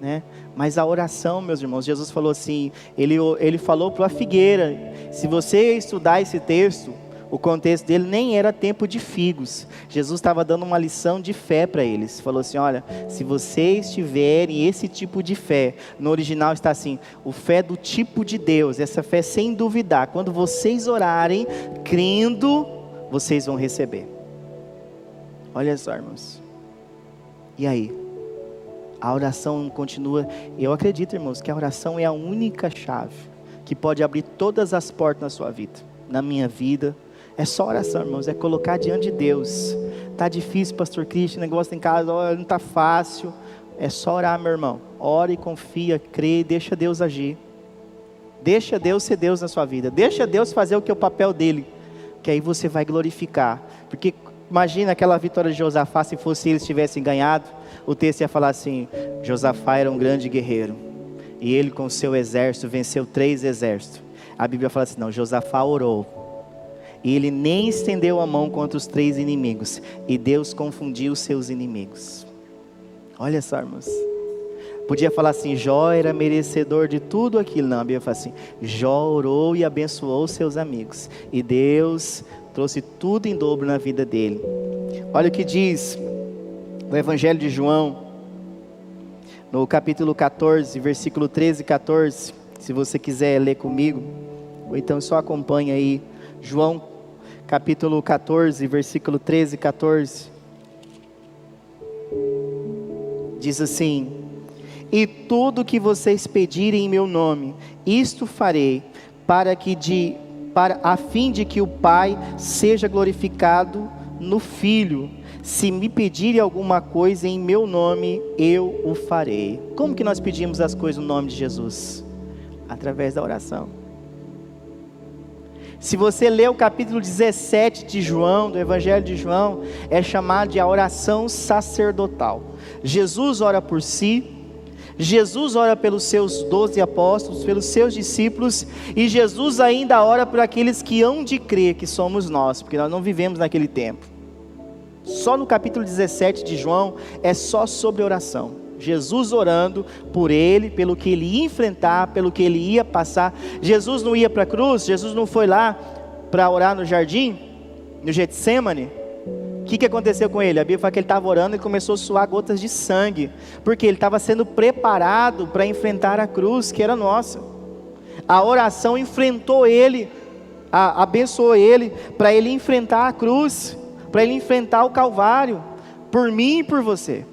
né? Mas a oração, meus irmãos, Jesus falou assim, ele falou para a figueira, se você estudar esse texto, o contexto dele nem era tempo de figos. Jesus estava dando uma lição de fé para eles. Falou assim, olha, se vocês tiverem esse tipo de fé, no original está assim, o fé do tipo de Deus, essa fé sem duvidar, quando vocês orarem, crendo, vocês vão receber. Olha só, irmãos. E aí? A oração continua. Eu acredito, irmãos, que a oração é a única chave que pode abrir todas as portas na sua vida, na minha vida. É só oração, irmãos, é colocar diante de Deus. Está difícil, pastor Cristian, negócio em casa, não está fácil. É só orar, meu irmão. Ora e confia, crê, deixa Deus agir. Deixa Deus ser Deus na sua vida. Deixa Deus fazer o que é o papel dele, que aí você vai glorificar. Porque imagina aquela vitória de Josafá, se fosse eles tivessem ganhado, o texto ia falar assim, Josafá era um grande guerreiro, e ele com o seu exército venceu 3 exércitos. A Bíblia fala assim, não, Josafá orou, e ele nem estendeu a mão contra os 3 inimigos, e Deus confundiu os seus inimigos. Olha só, irmãos. Podia falar assim, Jó era merecedor de tudo aquilo. Não, a Bíblia fala assim, Jó orou e abençoou os seus amigos, e Deus trouxe tudo em dobro na vida dele. Olha o que diz o Evangelho de João, no capítulo 14, versículo 13 e 14, se você quiser ler comigo, ou então só acompanha aí, João capítulo 14, versículo 13 e 14, diz assim, e tudo que vocês pedirem em meu nome, isto farei, a fim de que o Pai seja glorificado no Filho. Se me pedirem alguma coisa em meu nome, eu o farei. Como que nós pedimos as coisas no nome de Jesus? Através da oração. Se você ler o capítulo 17 de João, do Evangelho de João, é chamado de a oração sacerdotal. Jesus ora por si, Jesus ora pelos seus 12 apóstolos, pelos seus discípulos, e Jesus ainda ora por aqueles que hão de crer, que somos nós, porque nós não vivemos naquele tempo. Só no capítulo 17 de João, é só sobre oração. Jesus orando por ele, pelo que ele ia enfrentar, pelo que ele ia passar. Jesus não ia para a cruz, Jesus não foi lá para orar no jardim, no Getsêmani. O que aconteceu com ele? A Bíblia fala que ele estava orando e começou a suar gotas de sangue, porque ele estava sendo preparado para enfrentar a cruz que era nossa. A oração enfrentou ele, abençoou ele, para ele enfrentar a cruz, para ele enfrentar o Calvário, por mim e por você.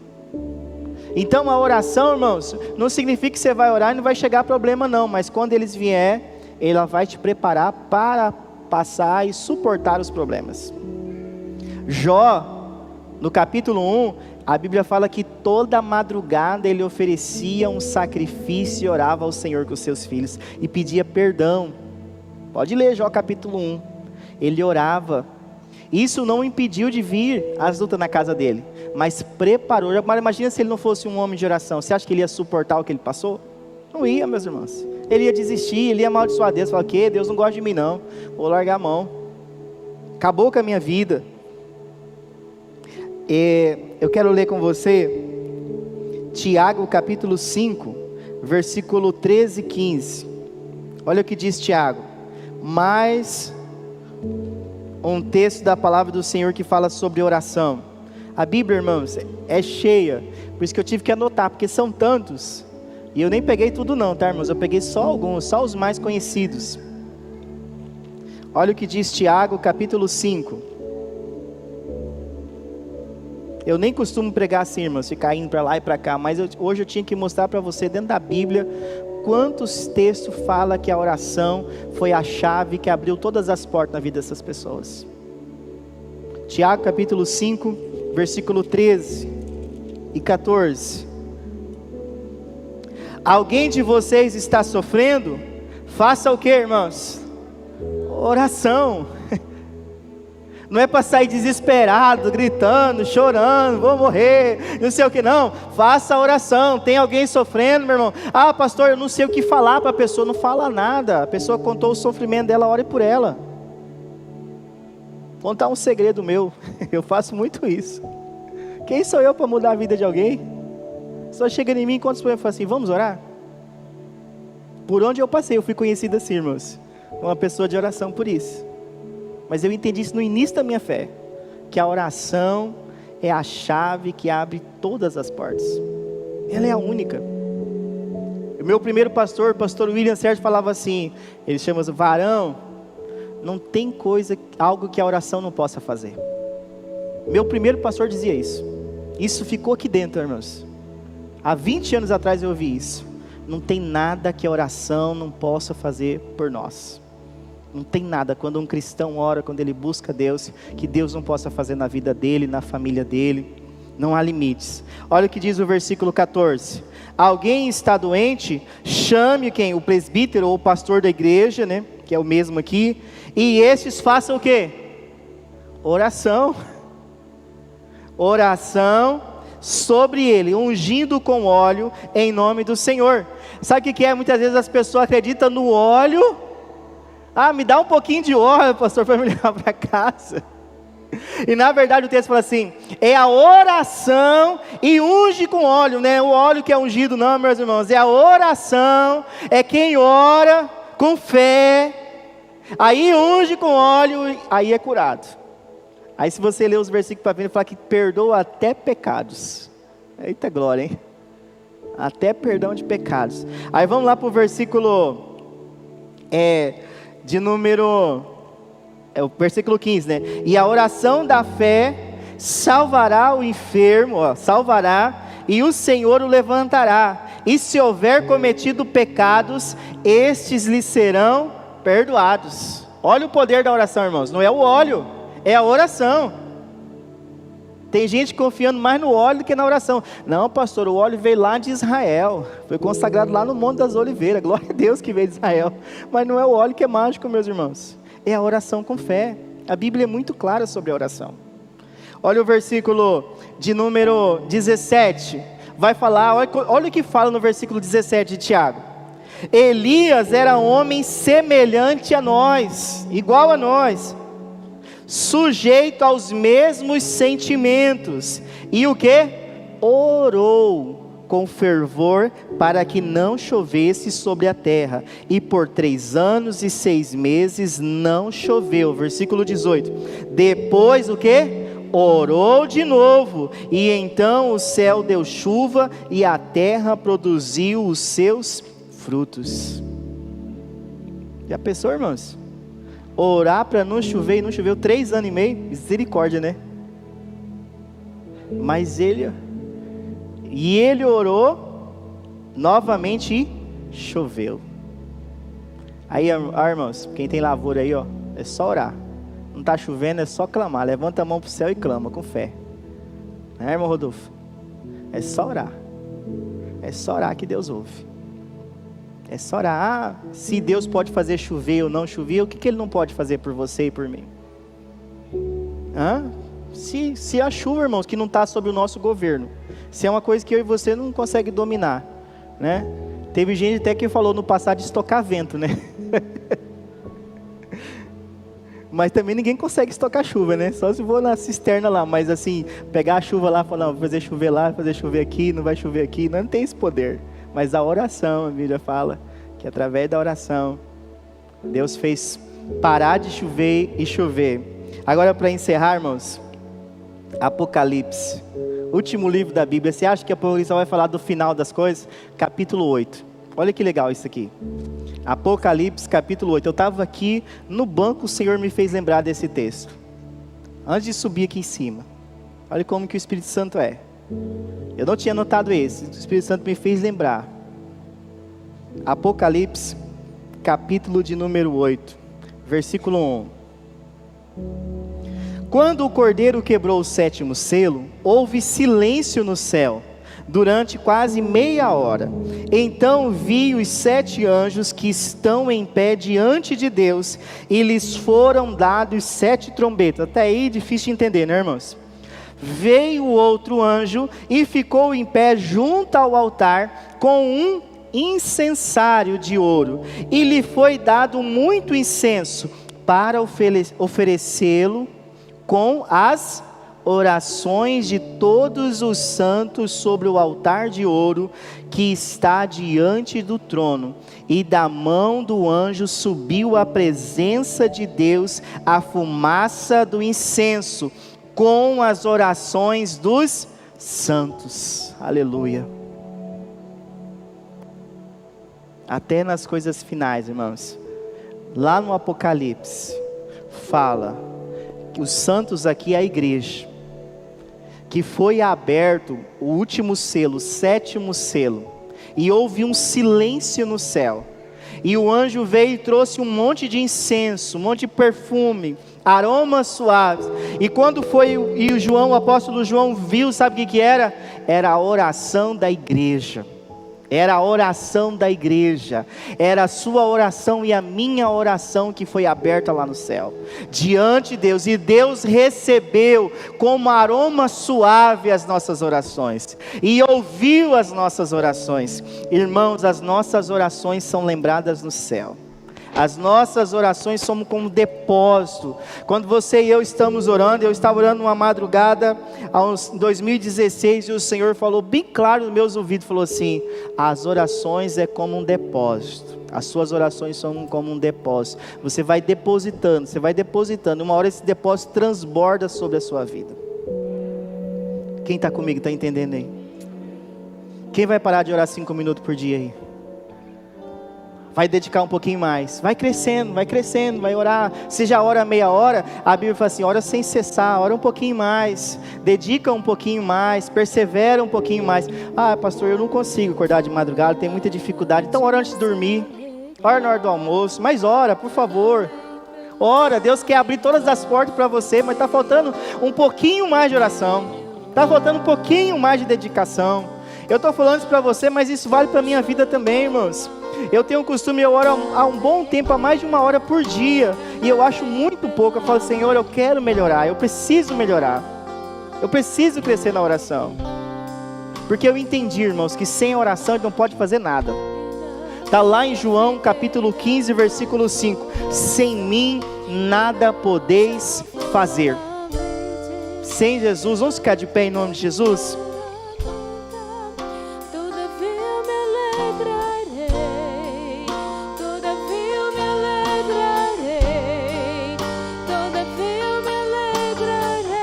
Então a oração, irmãos, não significa que você vai orar e não vai chegar problema não, mas quando eles vier, ela vai te preparar para passar e suportar os problemas. Jó, no capítulo 1, a Bíblia fala que toda madrugada ele oferecia um sacrifício e orava ao Senhor com os seus filhos, e pedia perdão. Pode ler Jó capítulo 1, ele orava. Isso não impediu de vir as lutas na casa dele, mas preparou. Mas imagina se ele não fosse um homem de oração, você acha que ele ia suportar o que ele passou? Não ia, meus irmãos. Ele ia desistir, ele ia amaldiçoar Deus, falar que Deus não gosta de mim não, vou largar a mão, acabou com a minha vida. Eu quero ler com você Tiago capítulo 5, versículo 13 e 15. Olha o que diz Tiago. Mais um texto da palavra do Senhor que fala sobre oração. A Bíblia, irmãos, é cheia, por isso que eu tive que anotar, porque são tantos, e eu nem peguei tudo não, tá, irmãos? Eu peguei só alguns, só os mais conhecidos. Olha o que diz Tiago capítulo 5. Eu nem costumo pregar assim, irmãos, ficar indo para lá e para cá, mas hoje eu tinha que mostrar para você dentro da Bíblia quantos textos fala que a oração foi a chave que abriu todas as portas na vida dessas pessoas. Tiago capítulo 5, versículo 13 e 14. Alguém de vocês está sofrendo? Faça o que, irmãos? Oração. Não é para sair desesperado, gritando, chorando, vou morrer, não sei o que não. Faça a oração. Tem alguém sofrendo, meu irmão? Ah, pastor, eu não sei o que falar para a pessoa. Não fala nada. A pessoa contou o sofrimento dela, ore por ela. Vou contar um segredo meu. Eu faço muito isso. Quem sou eu para mudar a vida de alguém? Só chega em mim, quantos problemas, fala assim, vamos orar? Por onde eu passei, eu fui conhecido assim, irmãos. Uma pessoa de oração por isso. Mas eu entendi isso no início da minha fé. Que a oração é a chave que abre todas as portas. Ela é a única. O meu primeiro pastor, o pastor William Sérgio, falava assim, ele chama de varão, não tem coisa, algo que a oração não possa fazer. Meu primeiro pastor dizia isso. Isso ficou aqui dentro, irmãos. Há 20 anos atrás eu ouvi isso. Não tem nada que a oração não possa fazer por nós. Não tem nada, quando um cristão ora, quando ele busca Deus, que Deus não possa fazer na vida dele, na família dele. Não há limites. Olha o que diz o versículo 14. Alguém está doente, chame quem? O presbítero ou o pastor da igreja, né? Que é o mesmo aqui. E estes façam o quê? Oração. Oração sobre ele, ungindo com óleo em nome do Senhor. Sabe o que é? Muitas vezes as pessoas acreditam no óleo. Ah, me dá um pouquinho de óleo, pastor, para me levar para casa. E na verdade o texto fala assim, é a oração e unge com óleo, né? O óleo que é ungido não, meus irmãos, é a oração, é quem ora com fé, aí unge com óleo, aí é curado. Aí se você ler os versículos para frente, fala que perdoa até pecados. Eita glória, hein? Até perdão de pecados. Aí vamos lá para o versículo de número, o versículo 15, né? E a oração da fé salvará o enfermo, salvará, e o Senhor o levantará. E se houver cometido pecados, estes lhe serão perdoados. Olha o poder da oração, irmãos. Não é o óleo, é a oração. Tem gente confiando mais no óleo do que na oração. Não, pastor, o óleo veio lá de Israel. Foi consagrado lá no Monte das Oliveiras. Glória a Deus que veio de Israel. Mas não é o óleo que é mágico, meus irmãos. É a oração com fé. A Bíblia é muito clara sobre a oração. Olha o versículo de número 17. Vai falar, olha o que fala no versículo 17 de Tiago. Elias era um homem semelhante a nós, igual a nós, sujeito aos mesmos sentimentos, e o que? Orou com fervor para que não chovesse sobre a terra, e por 3 anos e 6 meses não choveu. Versículo 18, depois o que? Orou de novo, e então o céu deu chuva, e a terra produziu os seus frutos. Já pensou, irmãos? Orar para não chover, e não choveu 3 anos e meio, misericórdia, né? Mas ele orou novamente e choveu. Aí, irmãos, quem tem lavoura aí, é só orar. Não está chovendo, é só clamar. Levanta a mão para o céu e clama com fé. Né, irmão Rodolfo? É só orar. É só orar que Deus ouve. É só orar. Se Deus pode fazer chover ou não chover, o que Ele não pode fazer por você e por mim? Se a chuva, irmãos, que não está sob o nosso governo, se é uma coisa que eu e você não consegue dominar, né? Teve gente até que falou no passado de estocar vento, né? Mas também ninguém consegue estocar chuva, né? Só se for na cisterna lá, mas assim, pegar a chuva lá e falar, vou fazer chover lá, fazer chover aqui, não vai chover aqui, não tem esse poder. Mas a oração, a Bíblia fala, que através da oração, Deus fez parar de chover e chover. Agora para encerrar, irmãos, Apocalipse, último livro da Bíblia. Você acha que Apocalipse vai falar do final das coisas? Capítulo 8, olha que legal isso aqui. Apocalipse capítulo 8, eu estava aqui no banco, o Senhor me fez lembrar desse texto, antes de subir aqui em cima. Olha como que o Espírito Santo é. Eu não tinha notado esse, o Espírito Santo me fez lembrar. Apocalipse capítulo de número 8, versículo 1. Quando o Cordeiro quebrou o 7º selo, houve silêncio no céu. durante quase meia hora. Então vi os 7 anjos que estão em pé diante de Deus, e lhes foram dados 7 trombetas. Até aí difícil de entender, né, irmãos? Veio outro anjo e ficou em pé junto ao altar com um incensário de ouro, e lhe foi dado muito incenso para oferecê-lo com as orações de todos os santos sobre o altar de ouro que está diante do trono. E da mão do anjo subiu à presença de Deus a fumaça do incenso, com as orações dos santos. Aleluia. Até nas coisas finais, irmãos, lá no Apocalipse, fala que os santos aqui é a igreja, que foi aberto o último selo, o 7º selo, e houve um silêncio no céu, e o anjo veio e trouxe um monte de incenso, um monte de perfume, aromas suaves, e quando foi, e o apóstolo João viu, sabe o que era? Era a oração da igreja. Era a oração da igreja, era a sua oração e a minha oração que foi aberta lá no céu, diante de Deus, e Deus recebeu como aroma suave as nossas orações, e ouviu as nossas orações. Irmãos, as nossas orações são lembradas no céu. As nossas orações são como um depósito. Quando você e eu estamos orando, eu estava orando uma madrugada, em 2016, e o Senhor falou bem claro nos meus ouvidos, falou assim: as orações é como um depósito. As suas orações são como um depósito. Você vai depositando, uma hora esse depósito transborda sobre a sua vida. Quem está comigo, está entendendo aí? Quem vai parar de orar 5 minutos por dia aí? Vai dedicar um pouquinho mais, vai crescendo, vai orar. Se já ora meia hora, a Bíblia fala assim: ora sem cessar, ora um pouquinho mais, dedica um pouquinho mais, persevera um pouquinho mais. Ah, pastor, eu não consigo acordar de madrugada, tenho muita dificuldade. Então ora antes de dormir, ora na hora do almoço, mas ora, por favor. Ora, Deus quer abrir todas as portas para você, mas está faltando um pouquinho mais de oração, está faltando um pouquinho mais de dedicação. Eu estou falando isso para você, mas isso vale para a minha vida também, irmãos. Eu tenho o costume, eu oro há um bom tempo, há mais de 1 hora por dia, e eu acho muito pouco. Eu falo: Senhor, eu quero melhorar, eu preciso melhorar, eu preciso crescer na oração, porque eu entendi, irmãos, que sem oração ele não pode fazer nada. Está lá em João capítulo 15, versículo 5: sem mim nada podeis fazer. Sem Jesus, vamos ficar de pé em nome de Jesus?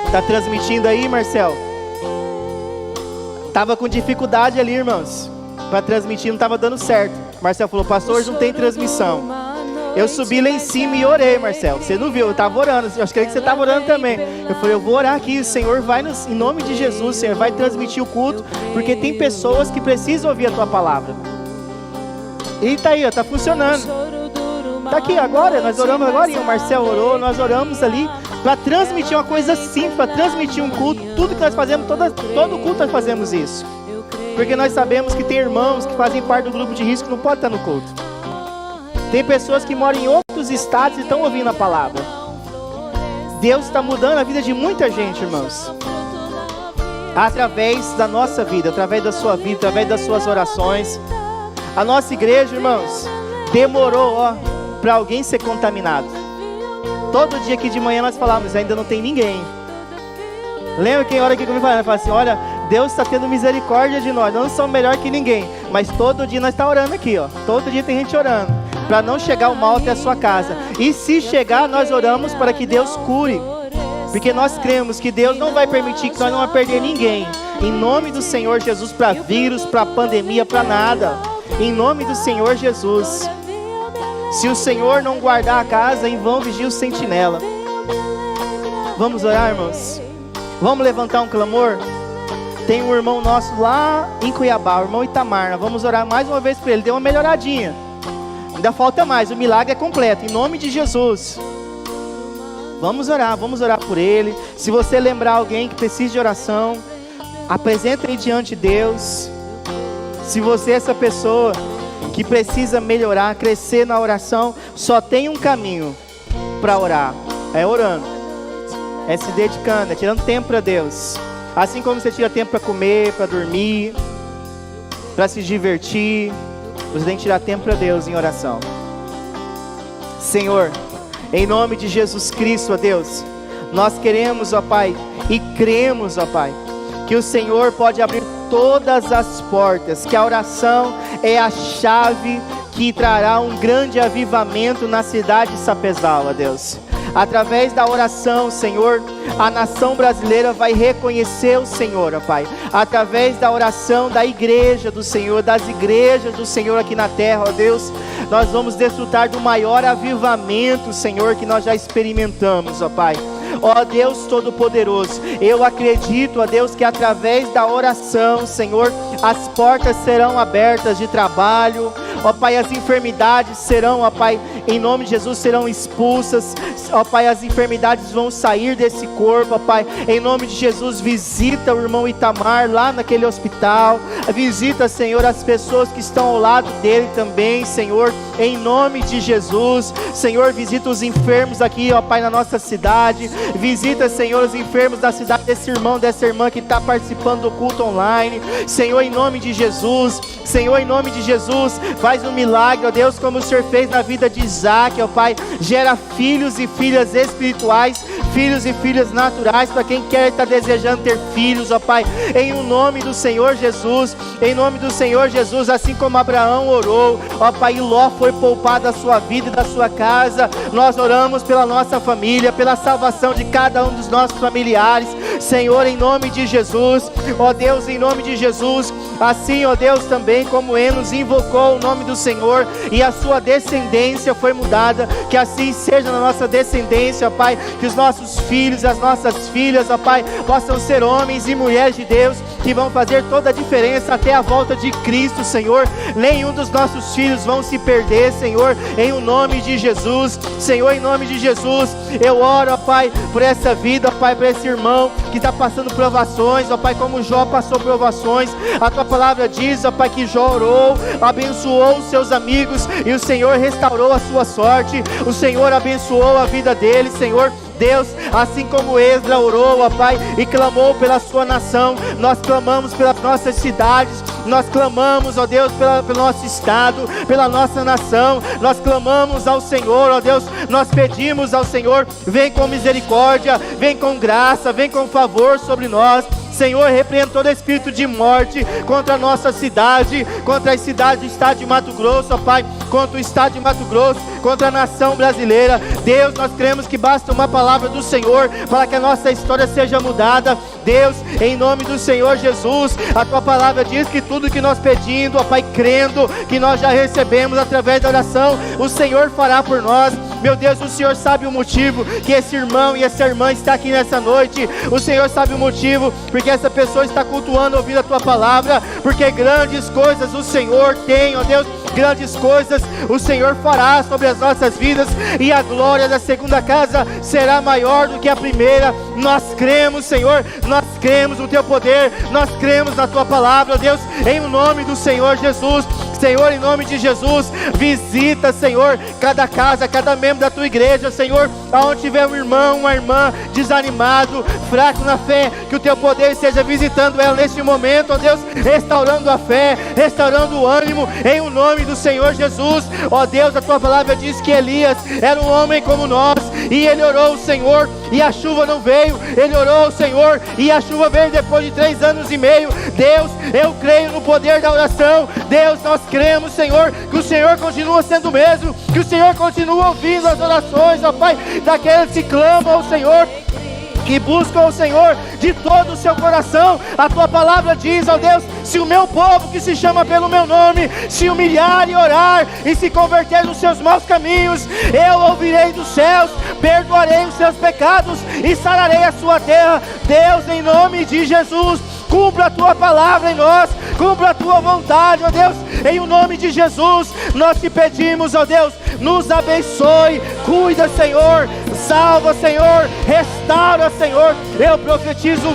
Está transmitindo aí, Marcel? Estava com dificuldade ali, irmãos, para transmitir, não estava dando certo. Marcel falou: pastor, hoje não tem transmissão. Eu subi lá em cima e orei, Marcel. Você não viu, eu estava orando. Eu acho que você estava orando também. Eu falei: eu vou orar aqui, o Senhor vai, em nome de Jesus, o Senhor vai transmitir o culto, porque tem pessoas que precisam ouvir a tua palavra. E está aí, está funcionando. Está aqui agora, nós oramos agora, e o Marcel orou, nós oramos ali para transmitir uma coisa simples, para transmitir um culto. Tudo que nós fazemos, todo culto nós fazemos isso, porque nós sabemos que tem irmãos que fazem parte do grupo de risco que não podem estar no culto. Tem pessoas que moram em outros estados e estão ouvindo a palavra. Deus está mudando a vida de muita gente, irmãos, através da nossa vida, através da sua vida, através das suas orações. A nossa igreja, irmãos, demorou para alguém ser contaminado. Todo dia aqui de manhã nós falávamos: ainda não tem ninguém. Lembra quem ora aqui comigo? Fala assim: olha, Deus está tendo misericórdia de nós, não somos melhor que ninguém, mas todo dia nós estamos orando aqui, todo dia tem gente orando, para não chegar o mal até a sua casa, e se chegar, nós oramos para que Deus cure, porque nós cremos que Deus não vai permitir, que nós não vamos perder ninguém, em nome do Senhor Jesus, para vírus, para pandemia, para nada, em nome do Senhor Jesus. Se o Senhor não guardar a casa, em vão vigia o sentinela. Vamos orar, irmãos? Vamos levantar um clamor? Tem um irmão nosso lá em Cuiabá, o irmão Itamar. Nós vamos orar mais uma vez para ele. Deu uma melhoradinha. Ainda falta mais, o milagre é completo, em nome de Jesus. Vamos orar por ele. Se você lembrar alguém que precisa de oração, apresenta aí diante de Deus. Se você é essa pessoa que precisa melhorar, crescer na oração, só tem um caminho para orar, é orando, é se dedicando, é tirando tempo para Deus. Assim como você tira tempo para comer, para dormir, para se divertir, você tem que tirar tempo para Deus em oração. Senhor, em nome de Jesus Cristo, ó Deus, nós queremos, ó Pai, e cremos, ó Pai, que o Senhor pode abrir todas as portas, que a oração é a chave que trará um grande avivamento na cidade de Sapezal, ó Deus. Através da oração, Senhor, a nação brasileira vai reconhecer o Senhor, ó Pai. Através da oração da igreja do Senhor, das igrejas do Senhor aqui na terra, ó Deus, nós vamos desfrutar do maior avivamento, Senhor, que nós já experimentamos, ó Pai. Ó Deus Todo-Poderoso, eu acredito, ó Deus, que através da oração, Senhor, as portas serão abertas de trabalho, ó Pai, as enfermidades serão, ó Pai, em nome de Jesus, serão expulsas, ó Pai, as enfermidades vão sair desse corpo, ó Pai, em nome de Jesus, visita o irmão Itamar lá naquele hospital, visita, Senhor, as pessoas que estão ao lado dele também, Senhor, em nome de Jesus, Senhor, visita os enfermos aqui, ó Pai, na nossa cidade, visita, Senhor, os enfermos da cidade, desse irmão, dessa irmã que está participando do culto online, Senhor, em nome de Jesus, Senhor, em nome de Jesus, faz um milagre, ó Deus, como o Senhor fez na vida de Isaac, ó Pai, gera filhos e filhas espirituais, filhos e filhas naturais, para quem quer estar desejando ter filhos, ó Pai, em o nome do Senhor Jesus, em nome do Senhor Jesus, assim como Abraão orou, ó Pai, e Ló foi poupado da sua vida e da sua casa, nós oramos pela nossa família, pela salvação de cada um dos nossos familiares, Senhor, em nome de Jesus, ó Deus, em nome de Jesus, assim, ó Deus, também como Enos invocou o nome do Senhor, e a sua descendência foi mudada, que assim seja na nossa descendência, ó Pai, que os nossos filhos, as nossas filhas, ó Pai, possam ser homens e mulheres de Deus, que vão fazer toda a diferença até a volta de Cristo, Senhor. Nenhum dos nossos filhos vão se perder, Senhor, em o nome de Jesus, Senhor, em nome de Jesus, eu oro, ó Pai, por essa vida, ó Pai, por esse irmão que está passando provações, ó Pai, como Jó passou provações, a Tua palavra diz, ó Pai, que Jó orou, abençoou os seus amigos, e o Senhor restaurou a sua sorte, o Senhor abençoou a vida dele, Senhor, Deus, assim como Esdra orou, ó Pai, e clamou pela sua nação, nós clamamos pelas nossas cidades, nós clamamos, ó Deus, pelo nosso estado, pela nossa nação, nós clamamos ao Senhor, ó Deus, nós pedimos ao Senhor, vem com misericórdia, vem com graça, vem com favor sobre nós, Senhor, repreenda todo espírito de morte contra a nossa cidade, contra a cidade do estado de Mato Grosso, ó Pai, contra o estado de Mato Grosso, contra a nação brasileira. Deus, nós cremos que basta uma palavra do Senhor para que a nossa história seja mudada. Deus, em nome do Senhor Jesus, a Tua palavra diz que tudo que nós pedimos, ó Pai, crendo que nós já recebemos através da oração, o Senhor fará por nós. Meu Deus, o Senhor sabe o motivo que esse irmão e essa irmã está aqui nessa noite. O Senhor sabe o motivo porque essa pessoa está cultuando, ouvindo a Tua palavra, porque grandes coisas o Senhor tem, ó Deus, grandes coisas o Senhor fará sobre as nossas vidas, e a glória da segunda casa será maior do que a primeira. Nós cremos, Senhor, nós cremos no Teu poder, nós cremos na Tua palavra, ó Deus, em o nome do Senhor Jesus. Senhor, em nome de Jesus, visita, Senhor, cada casa, cada membro da Tua igreja, Senhor, aonde tiver um irmão, uma irmã desanimado, fraco na fé, que o Teu poder esteja visitando ela neste momento, ó Deus, restaurando a fé, restaurando o ânimo, em o nome do Senhor Jesus. Ó Deus, a Tua palavra diz que Elias era um homem como nós, e ele orou ao Senhor, e a chuva não veio. Ele orou ao Senhor, e a chuva veio depois de 3 anos e meio. Deus, eu creio no poder da oração. Deus, nós cremos, Senhor, que o Senhor continua sendo o mesmo, que o Senhor continua ouvindo as orações, ó Pai, daqueles que clamam ao Senhor, que buscam o Senhor de todo o seu coração. A Tua palavra diz, ó Deus, se o meu povo que se chama pelo meu nome se humilhar e orar e se converter dos seus maus caminhos, eu ouvirei dos céus, perdoarei os seus pecados e sararei a sua terra. Deus, em nome de Jesus, cumpra a Tua palavra em nós, cumpra a Tua vontade, ó Deus, em o nome de Jesus, nós te pedimos, ó Deus, nos abençoe, cuida, Senhor, salva, Senhor, restaura, Senhor. Eu profetizo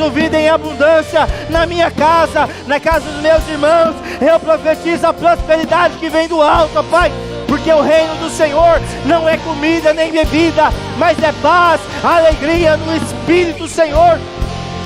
vida em abundância na minha casa, na casa dos meus irmãos. Eu profetizo a prosperidade que vem do alto, ó Pai, porque o reino do Senhor não é comida nem bebida, mas é paz, alegria no Espírito, Senhor.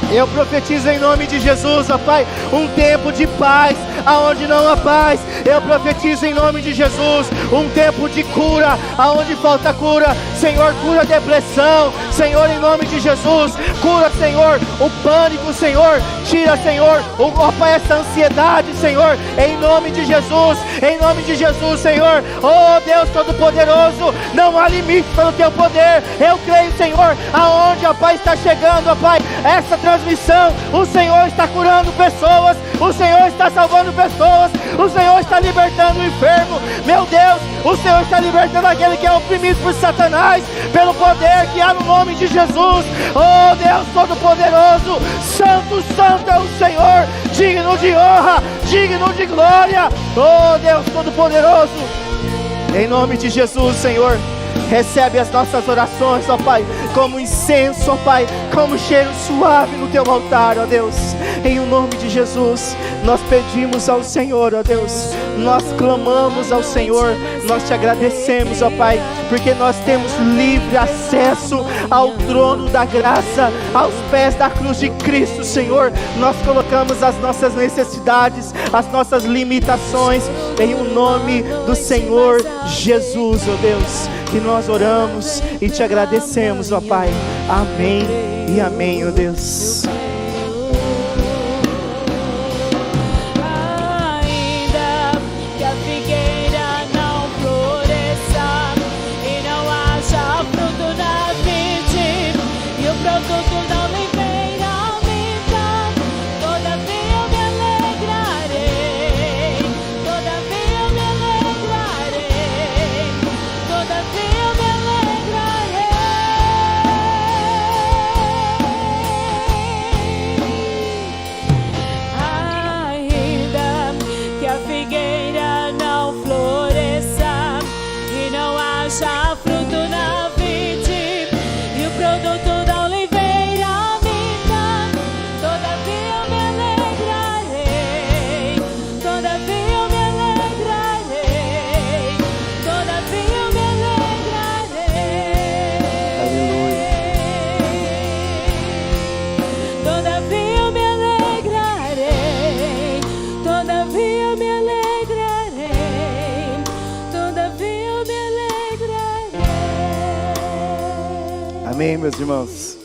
Eu profetizo em nome de Jesus, ó Pai, um tempo de paz aonde não há paz. Eu profetizo em nome de Jesus um tempo de cura aonde falta cura. Senhor, cura a depressão, Senhor, em nome de Jesus. Cura, Senhor, o pânico, Senhor. Tira, Senhor, ó Pai, essa ansiedade, Senhor, em nome de Jesus. Em nome de Jesus, Senhor. Oh Deus Todo-Poderoso, não há limite para o Teu poder. Eu creio, Senhor, aonde, ó Pai, está chegando, ó Pai, essa transmissão, o Senhor está curando pessoas, o Senhor está salvando pessoas, o Senhor está libertando o enfermo. Meu Deus, o Senhor está libertando aquele que é oprimido por Satanás, pelo poder que há no nome de Jesus. Oh Deus Todo-Poderoso, Santo, Santo é o Senhor, digno de honra, digno de glória. Oh Deus Todo-Poderoso, em nome de Jesus, Senhor, recebe as nossas orações, ó Pai, como incenso, ó Pai, como cheiro suave no Teu altar, ó Deus. Em o nome de Jesus, nós pedimos ao Senhor, ó Deus, nós clamamos ao Senhor, nós Te agradecemos, ó Pai, porque nós temos livre acesso ao trono da graça, aos pés da cruz de Cristo, Senhor. Nós colocamos as nossas necessidades, as nossas limitações, em o nome do Senhor Jesus, ó Deus, que nós oramos e Te agradecemos, ó Pai. Amém e amém, ó Deus. Ainda que a figueira não floresça e não haja fruto na vide e o produto da oliveira minta, todavia eu me alegrarei, todavia eu me alegrarei, todavia eu me alegrarei. Ainda que a figueira não floresça e não haja fruto na vide e o produto da oliveira minta, todavia eu me alegrarei, todavia eu me alegrarei, todavia eu me alegrarei. Todavia eu me alegrarei, todavia eu me alegrarei, todavia eu me alegrarei. Amém, meus irmãos.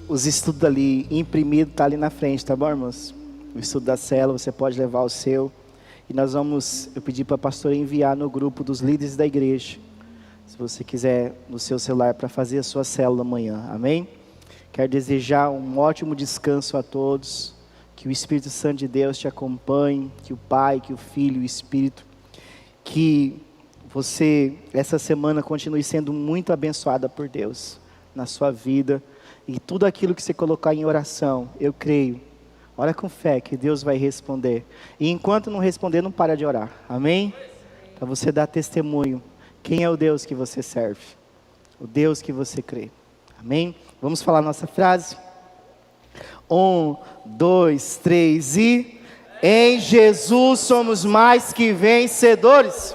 Os estudos ali imprimidos tá ali na frente, tá bom, irmãos? O estudo da célula, você pode levar o seu. E nós vamos, eu pedi para a pastora enviar no grupo dos líderes da igreja, se você quiser, no seu celular, para fazer a sua célula amanhã. Amém? Quero desejar um ótimo descanso a todos. Que o Espírito Santo de Deus te acompanhe, que o Pai, que o Filho e o Espírito, que você, essa semana, continue sendo muito abençoada por Deus na sua vida. E tudo aquilo que você colocar em oração, eu creio, ora com fé que Deus vai responder. E enquanto não responder, não para de orar. Amém? Para você dar testemunho. Quem é o Deus que você serve? O Deus que você crê. Amém? Vamos falar nossa frase? 1, 2, 3 e... Em Jesus somos mais que vencedores.